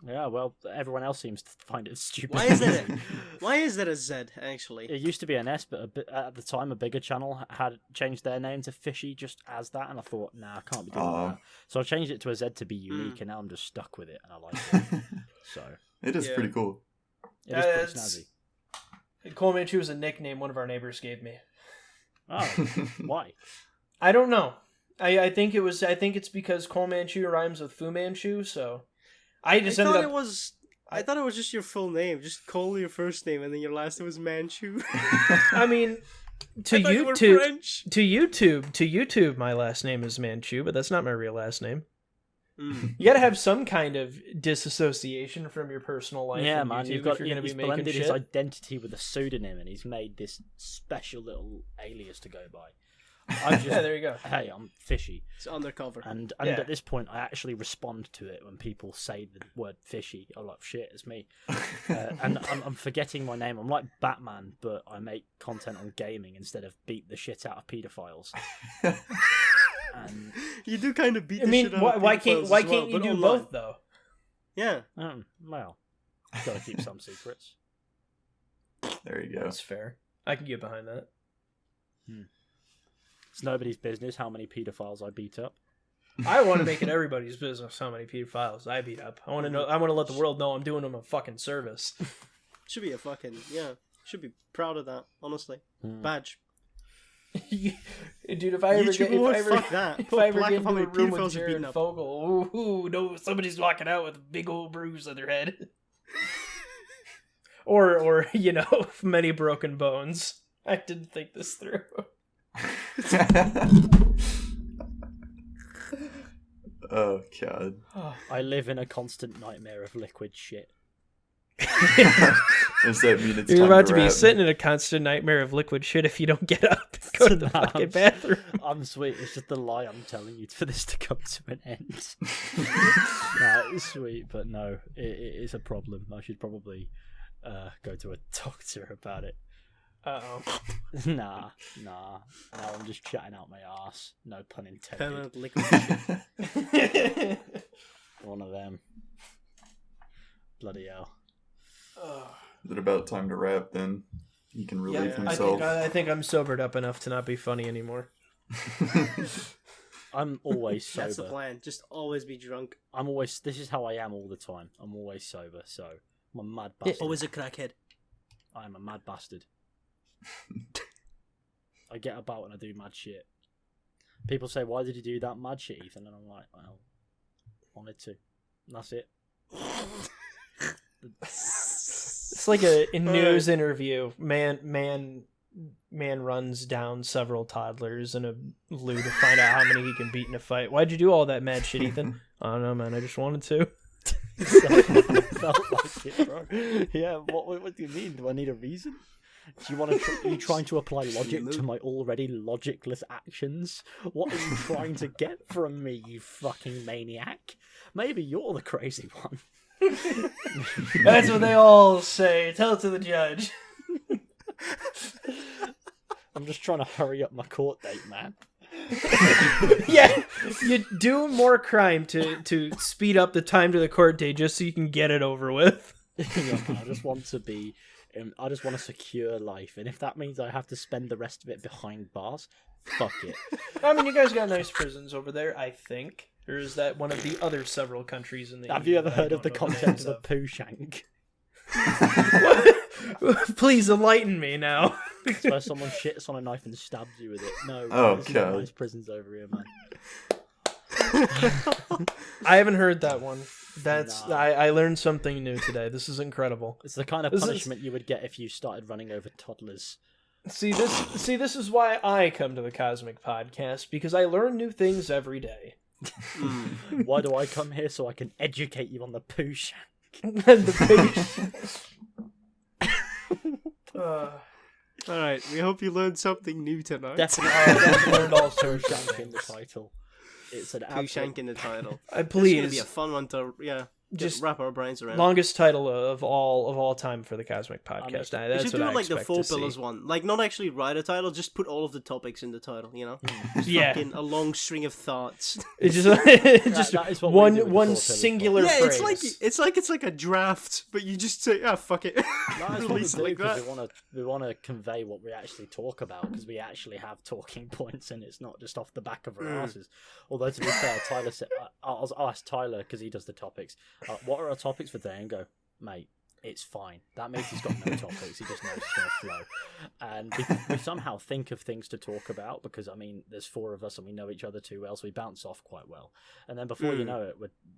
B: Yeah, well, everyone else seems to find it stupid.
A: Why is that a Z, actually?
B: It used to be an S, but at the time, a bigger channel had changed their name to Fishy just as that, and I thought, nah, I can't be doing that. So I changed it to a Z to be unique, and now I'm just stuck with it, and I like it. So
D: it is pretty cool.
B: It is pretty snazzy.
C: Cole Manchu is a nickname one of our neighbors gave me.
B: Oh, why?
C: I don't know. I think it's because Cole Manchu rhymes with Fu Manchu, so I thought
A: it was just your full name. Just call your first name and then your last name was Manchu.
C: I mean, to YouTube, my last name is Manchu, but that's not my real last name. You gotta have some kind of disassociation from your personal life.
B: Yeah, man,
C: he's
B: blended his identity with a pseudonym, and he's made this special little alias to go by.
C: Yeah, there you go.
B: Hey, I'm Fishy.
A: It's undercover.
B: And at this point, I actually respond to it when people say the word fishy. I'm like, shit, it's me. And I'm forgetting my name. I'm like Batman, but I make content on gaming instead of beat the shit out of pedophiles. And
A: You do kind of beat.
C: I
A: the
C: mean,
A: shit out of
C: why
A: pedophiles
C: can't
A: as well,
C: you
A: but
C: do
A: online.
C: both though?
A: Yeah.
B: well, gotta keep some secrets.
D: There you go.
C: That's fair. I can get behind that.
B: It's nobody's business how many pedophiles I beat up.
C: I want to make it everybody's business how many pedophiles I beat up. I want to know. I want to let the world know I'm doing them a fucking service.
A: Should be a fucking Should be proud of that. Honestly,
B: Hmm.
A: badge.
C: Dude, if I ever get,
A: fuck that.
C: if
A: Put
C: I
A: a
C: ever
A: plaque
C: get
A: of how
C: into a
A: many
C: room
A: pedophiles
C: with
A: you've beaten
C: Jared
A: up.
C: Fogle, no, somebody's walking out with a big old bruise on their head, or many broken bones. I didn't think this through.
D: Oh god.
B: I live in a constant nightmare of liquid shit.
D: Does that mean it's
C: You're
D: time
C: about to be
D: wrap?
C: sitting in a constant nightmare of liquid shit if you don't get up and go to the
B: Nah,
C: fucking bathroom.
B: I'm sweet. It's just the lie I'm telling you for this to come to an end. Nah, it's sweet, but no, it is a problem. I should probably go to a doctor about it.
C: Uh-oh.
B: Nah. Now I'm just chatting out my ass. No pun intended.
A: Permanent liquid shit.
B: One of them. Bloody hell.
D: Is it about time to wrap then? He can relieve himself.
C: I think I'm sobered up enough to not be funny anymore.
B: I'm always sober.
A: That's the plan. Just always be drunk.
B: This is how I am all the time. I'm always sober, so I'm a mad bastard.
A: Always a crackhead.
B: I am a mad bastard. I get about and I do mad shit. People say, "Why did you do that mad shit, Ethan?" And I'm like, "Well, wanted to." And that's it.
C: It's like a news interview. Man runs down several toddlers in a loo to find out how many he can beat in a fight. Why'd you do all that mad shit, Ethan? I don't know, man. I just wanted to.
B: Felt like it, bro. Yeah. What do you mean? Do I need a reason? Do you want to? Are you trying to apply logic to my already logicless actions? What are you trying to get from me, you fucking maniac? Maybe you're the crazy one.
C: That's what they all say. Tell it to the judge.
B: I'm just trying to hurry up my court date, man.
C: Yeah, you do more crime to speed up the time to the court date just so you can get it over with.
B: Yeah, I just want to be. I just want a secure life, and if that means I have to spend the rest of it behind bars, fuck it.
C: I mean, you guys got nice prisons over there, I think. Or is that one of the other several countries in the
B: Have
C: EU
B: you ever
C: that I
B: heard of the
C: don't know
B: concept
C: names
B: of a poo shank?
C: Please enlighten me now.
B: It's where someone shits on a knife and stabs you with it. No,
D: Oh,
B: there's
D: God.
B: nice prisons over here, man.
C: I haven't heard that one. That's
B: Nah.
C: I learned something new today. This is incredible.
B: It's the kind of
C: This is-
B: punishment you would get if you started running over toddlers.
C: See this is why I come to the Cosmik podcast, because I learn new things every day.
B: Why do I come here? So I can educate you on the poo shank.
C: And the
A: All right. We hope you learned something new tonight.
B: Definitely
C: learned all
B: poo
C: sorts of
B: shank in the
C: things.
B: title. It's an
A: Poo
B: absolute...
A: shank in the title.
C: I
A: It's gonna be
C: please
A: a fun one to just wrap our brains around.
C: longest title of all time for the Cosmic podcast.
B: I mean,
A: You
C: That's
A: should
C: what
A: do
C: I
A: it like the
C: expect
A: Four
C: to see.
A: Pillars one. Like, not actually write a title, just put all of the topics in the title, you know? Just
C: Yeah.
A: fucking a long string of thoughts.
C: It's just
B: that is what we do with the Four
C: one
B: Pillars
C: singular
A: Yeah,
C: phrase.
A: it's like a draft, but you just say, fuck it.
B: That's what we
A: Release it
B: do
A: like
B: because
A: that.
B: we want to convey what we actually talk about because we actually have talking points and it's not just off the back of our asses. Although to be fair, Tyler said, I'll ask Tyler because he does the topics. What are our topics for today? And go, mate. It's fine. That means he's got no topics. He just knows it's going to flow. And we somehow think of things to talk about because, I mean, there's four of us and we know each other too well, so we bounce off quite well. And then before you know it,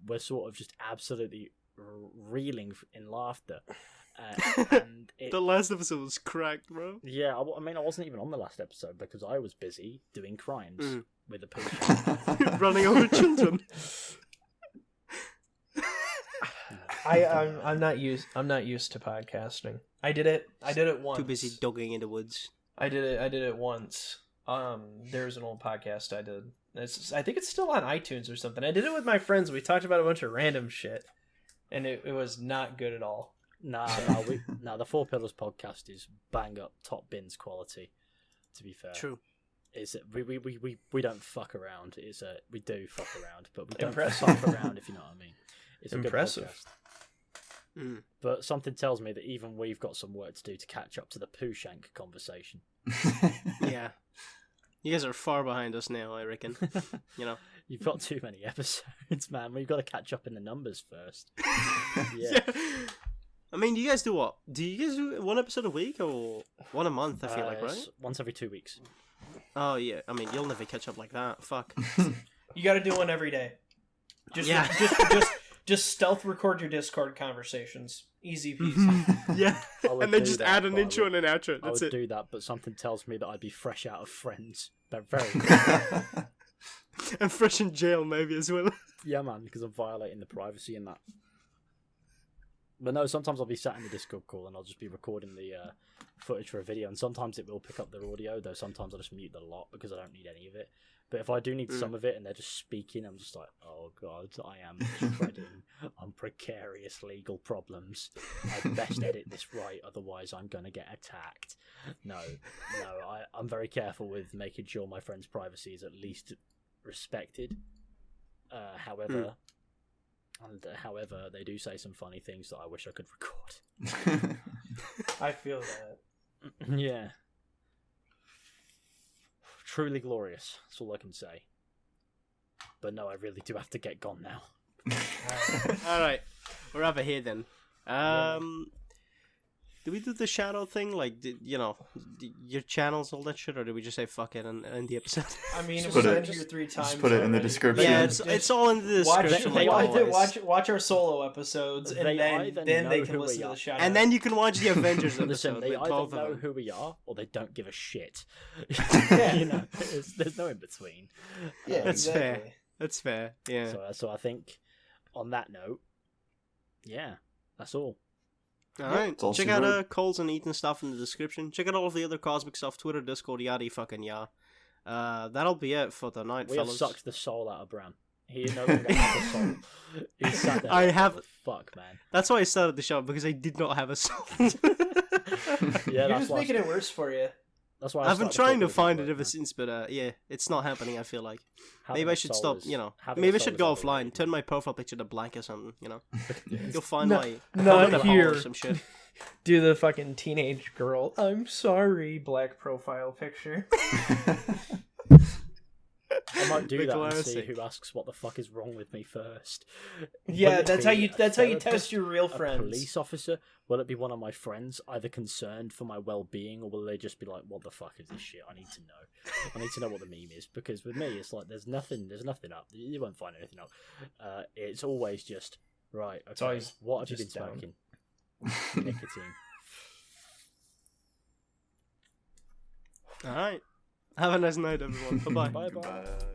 B: we're sort of just absolutely reeling in laughter. And
A: The last episode was cracked, bro.
B: yeah, I mean, I wasn't even on the last episode because I was busy doing crimes with a poo.
A: Running over children.
C: I'm not used to podcasting. I did it once.
A: Too busy dogging in the woods.
C: I did it once. There's an old podcast I did. I think it's still on iTunes or something. I did it with my friends. We talked about a bunch of random shit, and it was not good at all.
B: Nah, the Four Pillars podcast is bang up top bins quality. To be fair,
A: True.
B: is we don't fuck around. We do fuck around, but we don't
C: Impressive.
B: fuck around, if you know what I mean. It's
C: Impressive.
B: a good podcast. But something tells me that even we've got some work to do to catch up to the poo shank conversation.
A: Yeah. You guys are far behind us now, I reckon. You know.
B: You've got too many episodes, man. We've got to catch up in the numbers first. Yeah.
A: I mean, you guys do what? Do you guys do one episode a week or one a month, I feel like, right?
B: Once every 2 weeks.
A: Oh, yeah. I mean, you'll never catch up like that. Fuck.
C: You got to do one every day.
A: Yeah.
C: Just stealth record your Discord conversations. Easy peasy.
A: Yeah. And then just add an intro and an outro.
B: I
A: That's
B: would
A: it.
B: do that, but something tells me that I'd be fresh out of Friends. They're very
A: And fresh in jail, maybe, as well.
B: Yeah, man, because I'm violating the privacy in that. But no, sometimes I'll be sat in the Discord call and I'll just be recording the footage for a video, and sometimes it will pick up their audio, though sometimes I just mute the lot because I don't need any of it. But if I do need some of it and they're just speaking, I'm just like, oh god, I am treading on precarious legal problems. I'd best edit this right, otherwise I'm going to get attacked. No, I'm very careful with making sure my friend's privacy is at least respected. However, they do say some funny things that I wish I could record.
C: I feel that.
B: Yeah. Truly glorious. That's all I can say. But no, I really do have to get gone now.
A: Alright. We're over here then. Did we do the shadow thing? Like, your channels, all that shit? Or did we just say fuck it and end the episode?
C: I mean,
D: Just
C: it was
D: put it-
C: mentioned here 3 times.
D: Just put it in the
C: already.
D: description.
A: Yeah, it's all in the description. like always.
C: Watch our solo episodes, and
B: They
C: then
B: either
C: they
B: know
C: can
B: who
C: listen
B: we
C: to
B: are.
C: the shout
A: And then you can watch the Avengers
B: Listen,
A: episode
B: they
A: with
B: either
A: both of
B: know
A: them.
B: who we are or they don't give a shit.
C: Yeah.
B: There's no in between.
C: Yeah,
A: That's
C: exactly.
A: fair. That's fair. Yeah.
B: So I think on that note, yeah, that's all.
A: Alright.
D: It's all
A: Check
D: she
A: out
D: wrote.
A: Cole's and Ethan's stuff in the description. Check out all of the other Cosmik stuff, Twitter, Discord, yada fucking yeah. That'll be it for the night,
B: We have
A: fellas.
B: sucked the soul out of Bram. He no longer has a soul. He sat there.
A: I
B: like,
A: have-
B: "What the fuck, man.
A: That's why I started the show, because I did not have a soul.
B: Yeah,
C: You're
B: that's
C: just
B: why.
C: making it worse for you.
B: That's why I
A: I've been
B: started
A: trying to
B: recording
A: find
B: with
A: it ever
B: man.
A: since, but yeah, it's not happening, I feel like.
B: Having
A: Maybe I
B: a
A: should
B: soul
A: stop,
B: is- having
A: maybe
B: a
A: I
B: soul
A: should
B: is
A: go
B: overrated.
A: offline, turn my profile picture to black or something, You'll find
C: No-
A: my...
C: not
A: phone
C: here.
A: or some shit.
C: Do the fucking teenage girl, I'm sorry, black profile picture.
B: I might do
A: The
B: that and see
A: classic.
B: who asks what the fuck is wrong with me first.
C: Yeah,
B: Will it
C: that's how
B: be
C: you
B: a
C: test
B: therapist,
C: your real
B: a
C: friends.
B: police officer? Will it be one of my friends, either concerned for my well-being, or will they just be like, "What the fuck is this shit? I need to know. I need to know what the meme is." Because with me, it's like there's nothing up. You won't find anything up. It's always just right. Okay,
C: always
B: what have you been
C: just down.
B: smoking? Nicotine.
A: Alright. Have a nice night, everyone. Bye-bye.
B: Bye bye.
D: Goodbye.